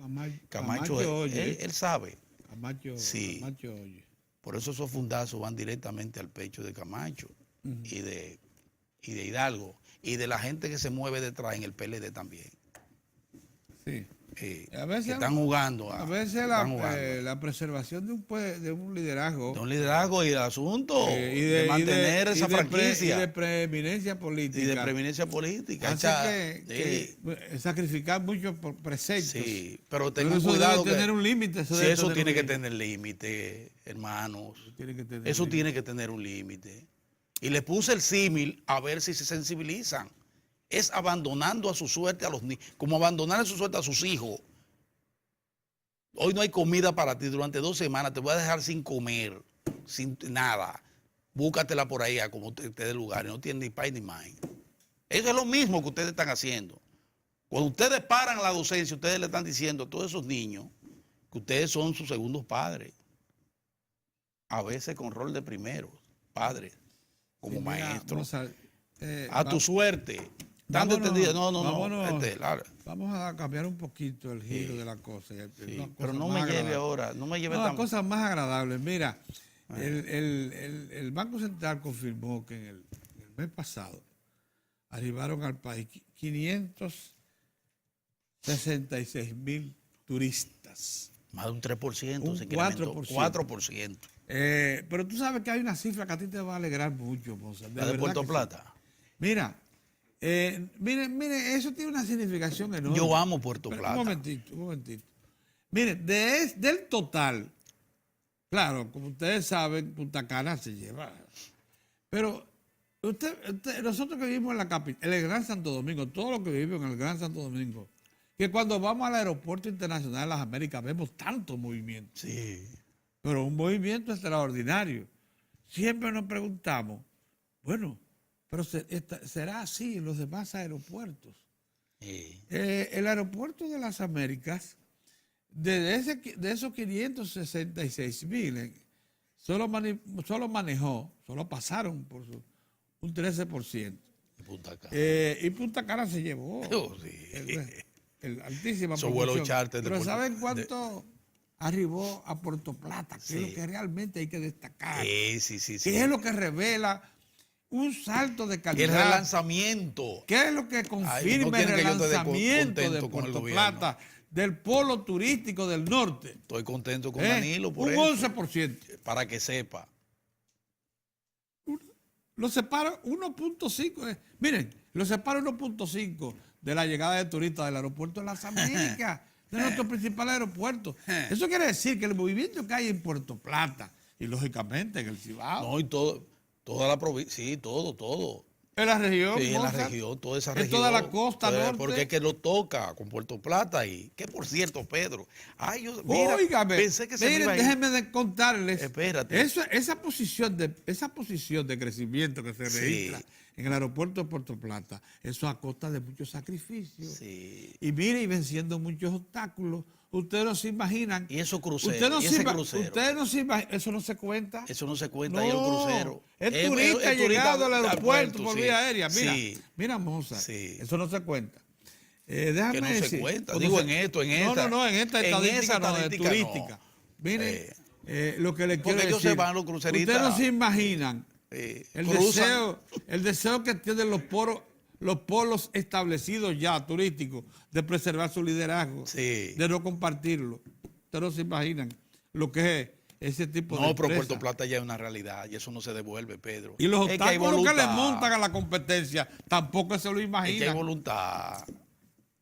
Camacho oye. Él sabe. Camacho, sí. Camacho oye. Por eso esos fundazos van directamente al pecho de Camacho y de Hidalgo y de la gente que se mueve detrás en el PLD también. Sí. A veces, que están jugando. A veces la preservación de un liderazgo. De un liderazgo y el asunto de mantener esa franquicia. Y de preeminencia política. Y de preeminencia política. Hace que sacrificar mucho por preceptos. Sí, pero tengan cuidado. Eso debe tener un límite. Eso tiene que tener límite, hermanos. Eso tiene que tener un límite. Y le puse el símil a ver si se sensibilizan. Es abandonando a su suerte a los niños, como abandonar a su suerte a sus hijos. Hoy no hay comida para ti durante 2 semanas, te voy a dejar sin comer, sin nada. Búscatela por ahí a como te dé lugar, y no tiene ni pai ni mai. Eso es lo mismo que ustedes están haciendo. Cuando ustedes paran la docencia, ustedes le están diciendo a todos esos niños que ustedes son sus segundos padres. A veces con rol de primeros padres, como maestros. A tu suerte. Tanto entendido. Vamos a cambiar un poquito el giro de la cosa. Pero no me lleve ahora, no me lleve tan... cosas más agradables. Mira, el Banco Central confirmó que en el mes pasado arribaron al país 566,000 turistas. Más de un 3%, un 4%. Pero tú sabes que hay una cifra que a ti te va a alegrar mucho, Monza. ¿La de Puerto Plata? Sí. Mire, eso tiene una significación enorme. Yo amo Puerto Plata. Un momentito. Mire, del total, claro, como ustedes saben, Punta Cana se lleva. Pero nosotros que vivimos en la capital, en el Gran Santo Domingo, todos los que vivimos en el Gran Santo Domingo, que cuando vamos al Aeropuerto Internacional de las Américas vemos tanto movimiento. Sí. Pero un movimiento extraordinario. Siempre nos preguntamos, bueno, pero ¿será así en los demás aeropuertos? Sí. El aeropuerto de las Américas, de esos 566,000, solo pasaron por un 13%. Punta Cana. Y Punta Cana se llevó el altísima proporción. Pero ¿saben cuánto arribó a Puerto Plata? Que es lo que realmente hay que destacar. Que es lo que revela un salto de calidad. El relanzamiento. ¿Qué es lo que confirma el relanzamiento de Puerto Plata, del polo turístico del norte? Estoy contento con Danilo por un eso. 11%. Para que sepa. Lo separa 1.5. Miren, lo separa 1.5 de la llegada de turistas del aeropuerto de las Américas. de nuestro principal aeropuerto. Eso quiere decir que el movimiento que hay en Puerto Plata, y lógicamente en el Cibao, No, y toda la provincia, sí, todo. en la región, Sí, en la Mozart, región, toda esa en región. toda la costa norte. Porque es que lo toca con Puerto Plata y que por cierto, Pedro, ay, mira, Óigame, pensé que se me miren, iba a ir. déjenme de contarles. Espérate. Esa posición de crecimiento que se Sí. registra en el aeropuerto de Puerto Plata, eso a costa de muchos sacrificios. Sí. Y mire, y venciendo muchos obstáculos. Ustedes no se imaginan. Y esos cruceros, Ustedes no y se ese ima- crucero. ustedes no se imaginan. Eso no se cuenta. Eso no se cuenta, No, y el crucero. el turista ha llegado al aeropuerto por sí. vía aérea. Mira, Sí. mira, Mozart, Sí. eso no se cuenta. Déjame Que no se decir, cuenta. cuando Digo, se- en esta. No, en esta estadística no, de estadística turística. Miren, lo que le quiero Porque decir. ellos se van los cruceristas. Ustedes no se imaginan Cruzan. el deseo que tienen los polos establecidos ya turísticos de preservar su liderazgo, Sí. de no compartirlo. Ustedes no se imaginan lo que es ese tipo de No, pero empresa. Puerto Plata ya es una realidad y eso no se devuelve, Pedro. Y los Es que hay obstáculos que le voluntad. montan a la competencia tampoco se lo Es que hay imaginan. voluntad.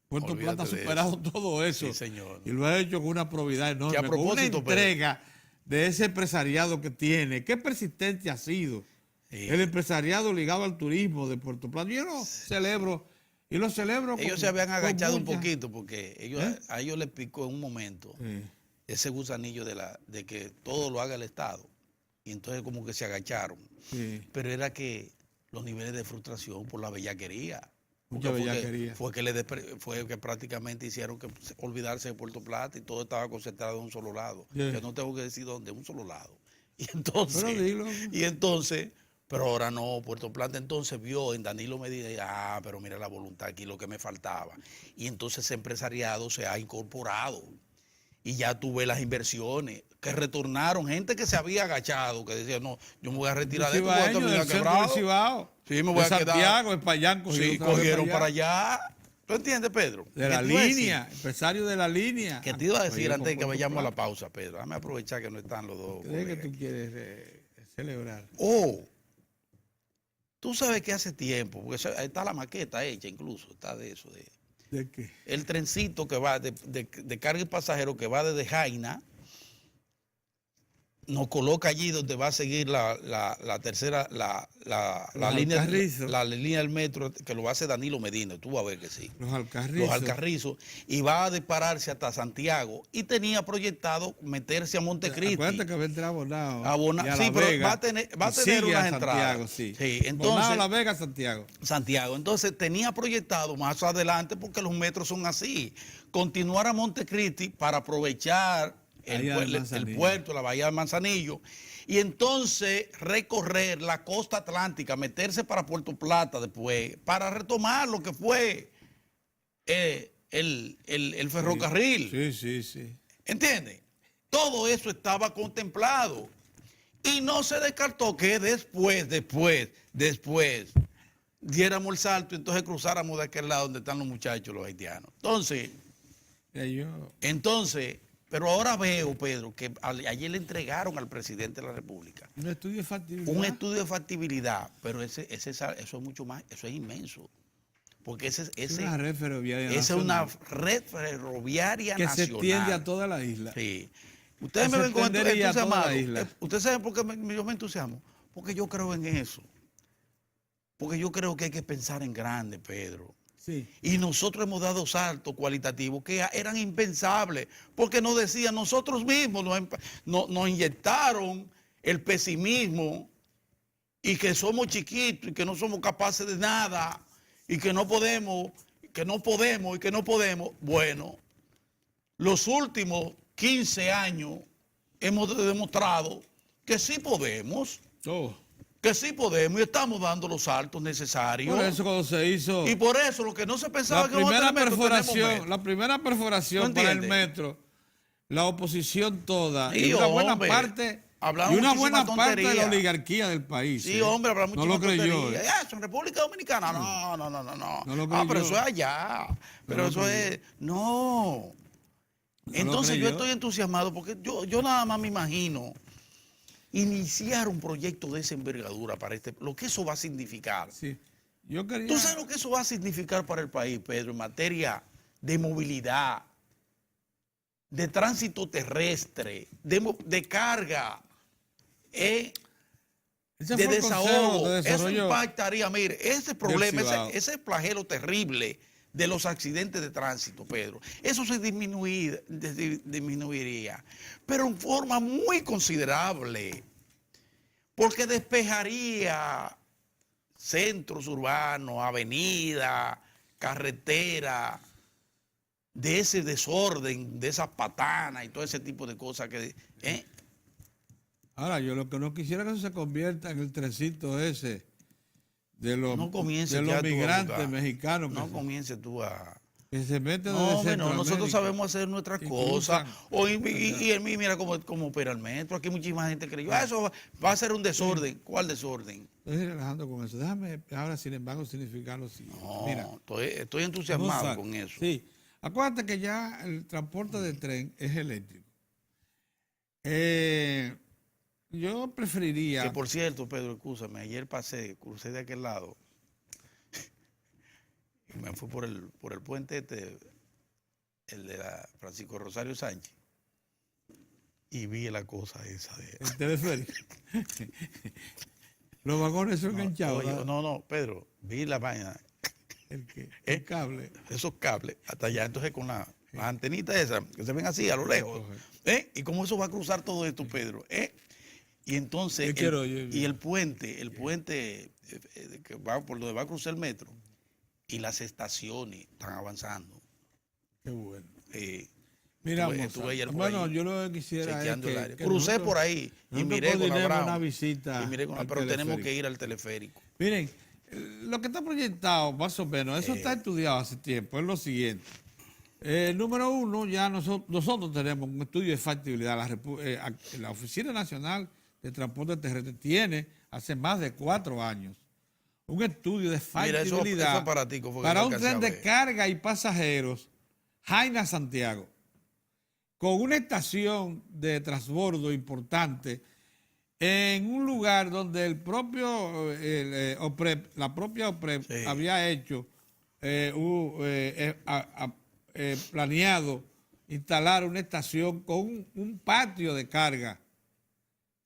Puerto Olvídate Plata ha de superado eso. todo eso. Sí, señor. Y lo ha hecho con una probidad enorme, Que a con una propósito, entrega de ese empresariado que tiene. ¿Qué persistente ha sido? Sí. El empresariado ligado al turismo de Puerto Plata. Yo lo celebro, y lo celebro Ellos con- se habían con agachado un mucha- poquito porque a ellos les picó en un momento Sí. ese gusanillo de que todo lo haga el Estado. Y entonces como que se agacharon. Sí. Pero era que los niveles de frustración por la bellaquería. Mucha Porque bellaquería. fue que prácticamente hicieron que olvidarse de Puerto Plata y todo estaba concentrado en un solo lado. Yeah. Yo no tengo que decir dónde, un solo lado. Y entonces, Pero dilo. pero ahora no, Puerto Plata entonces vio en Danilo Medina, pero mira la voluntad aquí, lo que me faltaba. Y entonces ese empresariado se ha incorporado. Y ya tuve las inversiones que retornaron, gente que se había agachado, que decía, no, yo me voy a retirar de esto, porque esto me Cibaeño, ha del centro quebrado. del Cibao. Sí, me voy de a quedar. Santiago, Espaillán, Sí, cogieron para allá. ¿Tú entiendes, Pedro? De la ¿Qué te iba a línea, decir? empresario de la línea. ¿Qué te iba a decir Oye, antes de que con vayamos a la Puerto pausa, Pedro? Déjame aprovechar que no están los dos. Plata. ¿Qué es que colegas. tú quieres celebrar? Oh, tú sabes que hace tiempo, porque ahí está la maqueta hecha incluso, está de eso, ¿De qué? el trencito que va de carga y pasajero que va desde Jaina, nos coloca allí donde va a seguir la tercera, Los línea, Alcarrizos. la línea del metro, que lo hace Danilo Medina, tú vas a ver que sí. Los Alcarrizos. Los Alcarrizos, y va a dispararse hasta Santiago, y tenía proyectado meterse a Montecristi. Acuérdate que va a entrar abonado. Abonado, y a sí, La pero Vega, va a tener y sigue unas a entradas. Santiago, sí. Sí, Bonao, entonces, La Vega, Santiago. Santiago. Entonces tenía proyectado más adelante, porque los metros son así, continuar a Montecristi para aprovechar el puerto, la bahía de Manzanillo, y entonces recorrer la costa atlántica, meterse para Puerto Plata después, para retomar lo que fue el ferrocarril. Sí. ¿Entiendes? Todo eso estaba contemplado. Y no se descartó que después, diéramos el salto y entonces cruzáramos de aquel lado donde están los muchachos, los haitianos. Entonces, pero ahora veo, Pedro, que ayer le entregaron al presidente de la República Un estudio de factibilidad. un estudio de factibilidad, pero eso es mucho más, eso es inmenso. Porque Es una red ferroviaria esa es una nacional red ferroviaria que nacional. se extiende a toda la isla. Sí. Ustedes Que me se ven con extendería a toda la entusiasmado. isla. Ustedes saben por qué yo me entusiasmo. Porque yo creo en eso. Porque yo creo que hay que pensar en grande, Pedro. Sí. Y nosotros hemos dado saltos cualitativos que eran impensables, porque nos decían, nosotros mismos nos inyectaron el pesimismo y que somos chiquitos y que no somos capaces de nada y que no podemos, Bueno, los últimos 15 años hemos demostrado que sí podemos. Oh. Que sí podemos y estamos dando los saltos necesarios. Por eso cuando se hizo Y por eso lo que no se pensaba la que vamos a primera tener metro, tenemos perforación, metro. la primera perforación ¿Tú para el entiendes? metro, la oposición toda, Sí, y una buena hombre, parte, hablaron y una muchísima buena parte de la tontería. oligarquía del país. Sí, hombre, habrá mucho No lo creyó. Eso en República Dominicana. No. No lo Pero creyó. eso es allá. Pero lo eso creyó. es. No. lo Entonces yo creyó. estoy entusiasmado porque yo nada más me imagino iniciar un proyecto de esa envergadura para lo que eso va a significar. Sí. Yo quería... ¿Tú sabes lo que eso va a significar para el país, Pedro, en materia de movilidad, de tránsito terrestre, de carga, Ese de fue el desahogo. Consejo de Eso Desarrollo impactaría, mire, ese problema, Cibao. ese flagelo terrible de los accidentes de tránsito, Pedro, eso se disminuiría, pero en forma muy considerable, porque despejaría centros urbanos, avenidas, carreteras, de ese desorden, de esas patanas y todo ese tipo de cosas que... Ahora, yo lo que no quisiera es que eso se convierta en el trencito ese de los, No comiences de ya los tú a migrantes buscar. mexicanos No comiences tú a... que se meten No, desde hombre, no, nosotros Centroamérica sabemos hacer nuestras y cosas. cruzan Y en mí, mira cómo opera el metro. Aquí muchísima gente creyó, eso va a ser un desorden. ¿Cuál desorden? Estoy relajando con eso. Déjame ahora, sin embargo, significar lo siguiente. No, Mira, estoy entusiasmado Mozart, con eso. sí. Acuérdate que ya el transporte de tren es eléctrico. Yo preferiría... Que por cierto, Pedro, escúchame, ayer crucé de aquel lado y me fui por el puente el de la Francisco Rosario Sánchez, y vi la cosa esa de... El teleférico. Los vagones son enganchados. Oye, no, Pedro, vi la vaina, El cable. esos cables, hasta allá, entonces con las antenitas esas, que se ven así a lo lejos, y cómo eso va a cruzar todo esto, Pedro, y entonces, y el puente que va por donde va a cruzar el metro, y las estaciones están avanzando. Qué bueno. Mira, bueno, yo lo que quisiera es que crucé por ahí y miré con Abraham, una visita pero tenemos que ir al teleférico. Miren, lo que está proyectado, más o menos, eso está estudiado hace tiempo, es lo siguiente. Número uno, ya nosotros tenemos un estudio de factibilidad. La Oficina Nacional de Transporte Terrestre tiene hace más de 4 años un estudio de factibilidad para un tren de carga y pasajeros Jaina-Santiago, con una estación de transbordo importante en un lugar donde el propio la propia OPREP había hecho planeado instalar una estación con un patio de carga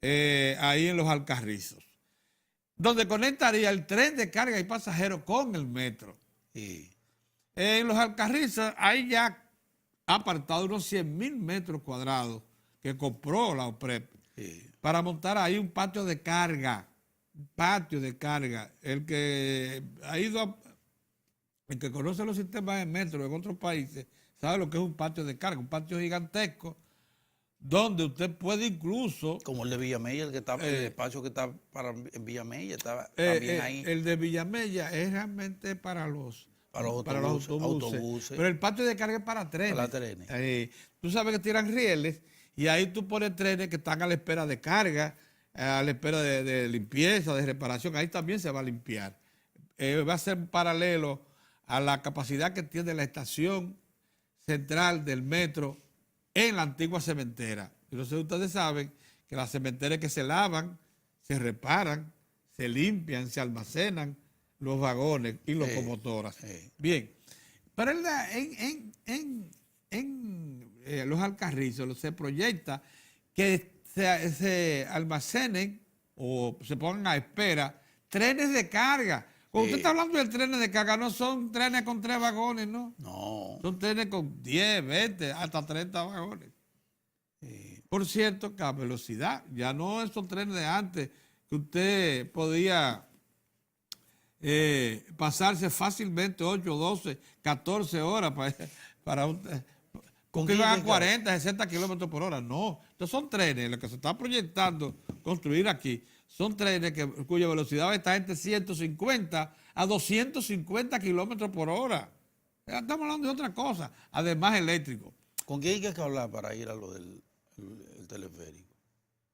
ahí en Los Alcarrizos, donde conectaría el tren de carga y pasajeros con el metro. En Los Alcarrizos hay ya apartado unos 100,000 metros cuadrados que compró la OPREP para montar ahí un patio de carga. El que ha ido el que conoce los sistemas de metro en otros países sabe lo que es un patio de carga, un patio gigantesco donde usted puede incluso... Como el de Villamella, el espacio que está en Villamella, estaba también ahí. El de Villamella es realmente para los autobuses. Pero el patio de carga es para trenes. Para trenes. Tú sabes que tiran rieles y ahí tú pones trenes que están a la espera de carga, a la espera de limpieza, de reparación. Ahí también se va a limpiar. Va a ser paralelo a la capacidad que tiene la estación central del metro en la antigua cementera. Entonces ustedes saben que las cementeras que se lavan, se reparan, se limpian, se almacenan los vagones y locomotoras. Bien, pero en Los Alcarrizos se proyecta que se almacenen o se pongan a espera trenes de carga. Cuando usted está hablando de trenes de carga, no son trenes con 3 vagones, ¿no? No. Son trenes con 10, 20, hasta 30 vagones. Por cierto, que a velocidad, ya no esos trenes de antes, que usted podía pasarse fácilmente 8, 12, 14 horas para un... ¿Con que iban a 40, 60 kilómetros por hora? No. Entonces son trenes, lo que se está proyectando construir aquí, son trenes cuya velocidad va a estar entre 150 a 250 kilómetros por hora. Ya estamos hablando de otra cosa, además eléctrico. ¿Con quién hay que hablar para ir a lo del teleférico?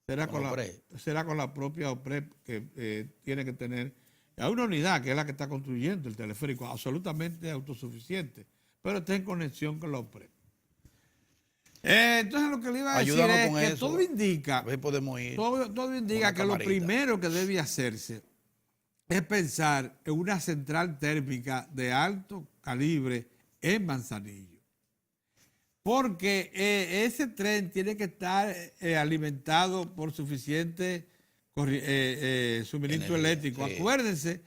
Será con la propia OPREP que tiene que tener una unidad que es la que está construyendo el teleférico, absolutamente autosuficiente, pero está en conexión con la OPREP. Entonces lo que le iba a decir es que todo indica, todo indica que lo primero que debe hacerse es pensar en una central térmica de alto calibre en Manzanillo. porque ese tren tiene que estar alimentado por suficiente suministro Energía, eléctrico. sí. Acuérdense,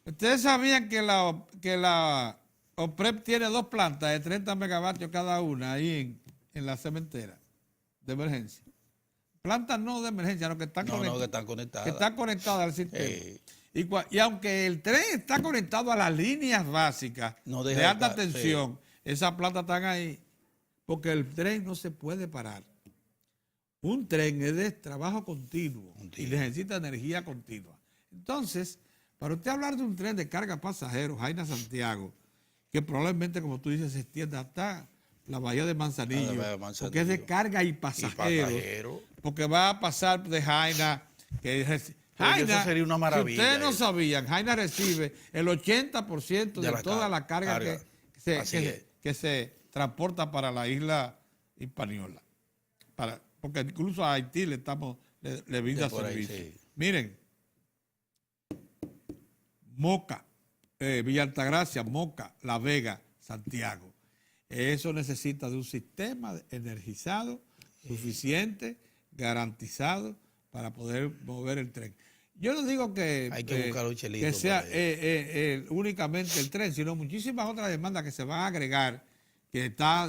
ustedes sabían que la OPREP tiene 2 plantas de 30 megavatios cada una ahí en la cementera de emergencia. Plantas no de emergencia, no, que están que están conectadas. Que están conectadas al sistema. Y aunque el tren está conectado a las líneas básicas de alta tensión, esas plantas están ahí porque el tren no se puede parar. Un tren es de trabajo continuo y necesita energía continua. Entonces, para usted hablar de un tren de carga pasajeros, Jaina Santiago, que probablemente, como tú dices, se extienda hasta la bahía de Manzanillo, porque es de carga y pasajeros, porque va a pasar de Jaina, Jaina, eso sería una maravilla. Si ustedes no sabían, Jaina recibe el 80% de toda la carga que se transporta para la isla Hispaniola. Porque incluso a Haití le brinda servicio. Sí. Miren, Moca, Villa Altagracia, Moca, La Vega, Santiago. Eso necesita de un sistema energizado, suficiente, garantizado para poder mover el tren. Yo no digo que sea únicamente el tren, sino muchísimas otras demandas que se van a agregar, que está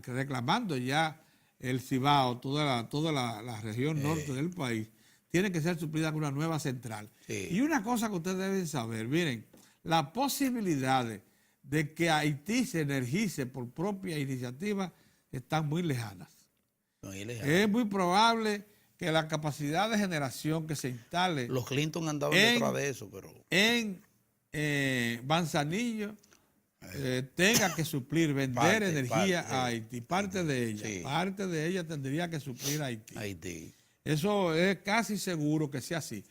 reclamando ya el Cibao, toda la región norte del país, tiene que ser suplida con una nueva central. Sí. Y una cosa que ustedes deben saber, miren, las posibilidades de que Haití se energice por propia iniciativa están muy lejanas. Es muy probable que la capacidad de generación que se instale... Los Clinton andaban detrás de eso, pero... En Manzanillo tenga que suplir, vender energía a Haití. Parte de ella tendría que suplir a Haití. Eso es casi seguro que sea así.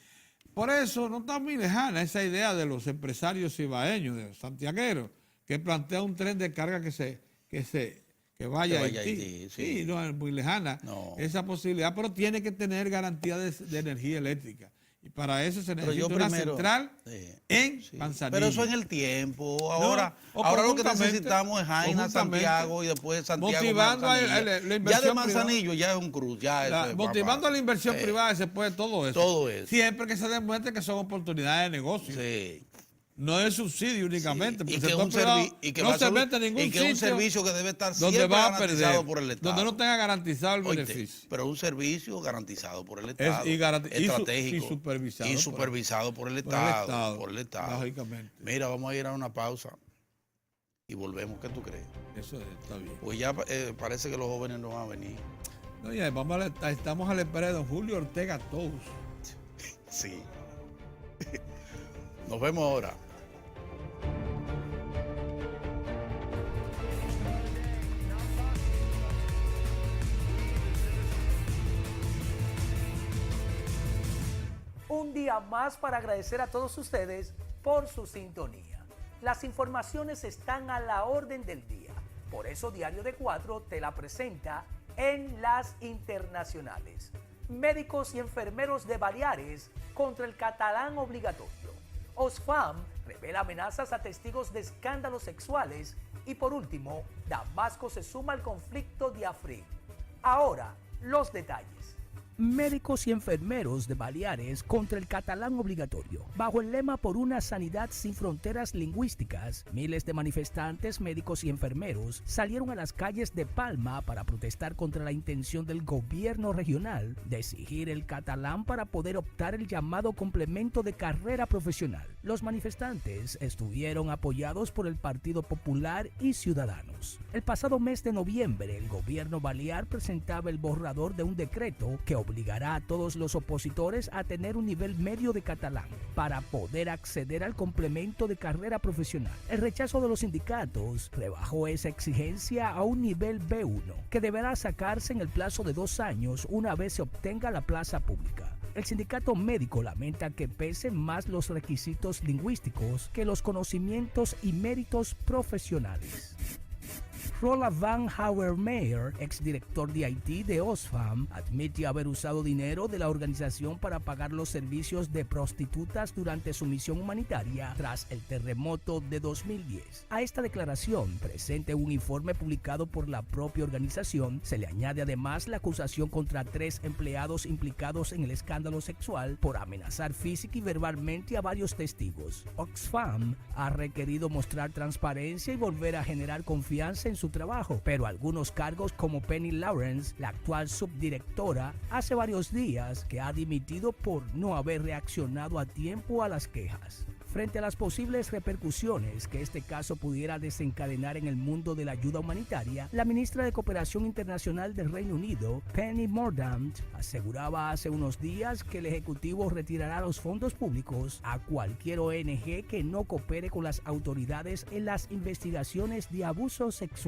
Por eso no está muy lejana esa idea de los empresarios cibaeños, de los santiagueros, que plantea un tren de carga que vaya a Haití. Sí, no es muy lejana esa posibilidad, pero tiene que tener garantía de energía eléctrica. Y para eso se necesita una central en Manzanillo. Pero eso en el tiempo. Ahora lo que necesitamos es Jaina, Santiago y después Santiago. Motivando la inversión ya de Manzanillo privada, ya es un cruz. Motivando a la inversión privada se puede todo eso. Todo eso. Siempre que se demuestre que son oportunidades de negocio. No es subsidio únicamente, porque no se mete en ningún sitio. Y que es un servicio que debe estar siempre garantizado por el Estado. Donde no tenga garantizado el beneficio. Pero un servicio garantizado por el Estado. Estratégico. Y supervisado por el Estado. Por el Estado. Lógicamente. Mira, vamos a ir a una pausa y volvemos. ¿Qué tú crees? Eso está bien. Pues ya parece que los jóvenes no van a venir. No, ya estamos a la espera de don Julio Ortega Tous. Sí. Nos vemos ahora. Un día más para agradecer a todos ustedes por su sintonía. Las informaciones están a la orden del día. Por eso Diario de 4 te la presenta en las internacionales. Médicos y enfermeros de Baleares contra el catalán obligatorio. Oxfam revela amenazas a testigos de escándalos sexuales. Y por último, Damasco se suma al conflicto de Afrin. Ahora, los detalles. Médicos y enfermeros de Baleares contra el catalán obligatorio. Bajo el lema por una sanidad sin fronteras lingüísticas, miles de manifestantes, médicos y enfermeros salieron a las calles de Palma para protestar contra la intención del gobierno regional de exigir el catalán para poder optar el llamado complemento de carrera profesional. Los manifestantes estuvieron apoyados por el Partido Popular y Ciudadanos. El pasado mes de noviembre, el gobierno balear presentaba el borrador de un decreto que obligará a todos los opositores a tener un nivel medio de catalán para poder acceder al complemento de carrera profesional. El rechazo de los sindicatos rebajó esa exigencia a un nivel B1, que deberá sacarse en el plazo de 2 años una vez se obtenga la plaza pública. El sindicato médico lamenta que pesen más los requisitos lingüísticos que los conocimientos y méritos profesionales. Roland Van Hauermeier, exdirector de Haití de Oxfam, admite haber usado dinero de la organización para pagar los servicios de prostitutas durante su misión humanitaria tras el terremoto de 2010. A esta declaración, presente en un informe publicado por la propia organización, se le añade además la acusación contra 3 empleados implicados en el escándalo sexual por amenazar física y verbalmente a varios testigos. Oxfam ha requerido mostrar transparencia y volver a generar confianza en su trabajo, pero algunos cargos como Penny Lawrence, la actual subdirectora, hace varios días que ha dimitido por no haber reaccionado a tiempo a las quejas. Frente a las posibles repercusiones que este caso pudiera desencadenar en el mundo de la ayuda humanitaria, la ministra de Cooperación Internacional del Reino Unido, Penny Mordaunt, aseguraba hace unos días que el Ejecutivo retirará los fondos públicos a cualquier ONG que no coopere con las autoridades en las investigaciones de abusos sexuales.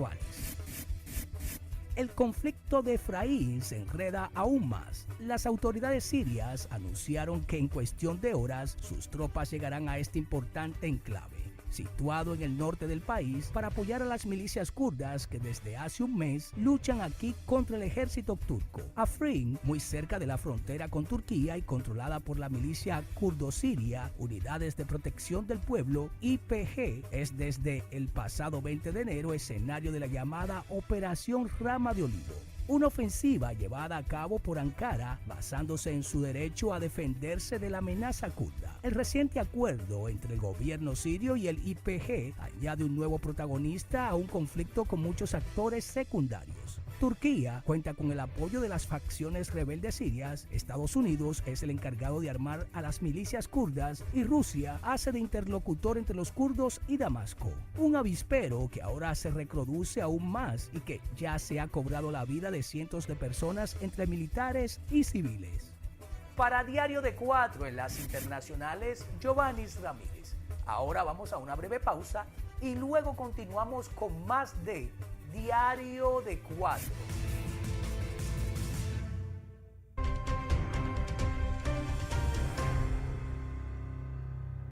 El conflicto de Efraín se enreda aún más. Las autoridades sirias anunciaron que en cuestión de horas sus tropas llegarán a este importante enclave, situado en el norte del país, para apoyar a las milicias kurdas que desde hace un mes luchan aquí contra el ejército turco. Afrin, muy cerca de la frontera con Turquía y controlada por la milicia kurdo-siria, Unidades de Protección del Pueblo, YPG, es desde el pasado 20 de enero escenario de la llamada Operación Rama de Olivo. Una ofensiva llevada a cabo por Ankara basándose en su derecho a defenderse de la amenaza kurda. El reciente acuerdo entre el gobierno sirio y el YPG añade un nuevo protagonista a un conflicto con muchos actores secundarios. Turquía cuenta con el apoyo de las facciones rebeldes sirias, Estados Unidos es el encargado de armar a las milicias kurdas y Rusia hace de interlocutor entre los kurdos y Damasco. Un avispero que ahora se reproduce aún más y que ya se ha cobrado la vida de cientos de personas entre militares y civiles. Para Diario de 4 en las internacionales, Giovanni Ramírez. Ahora vamos a una breve pausa y luego continuamos con más de Diario de 4.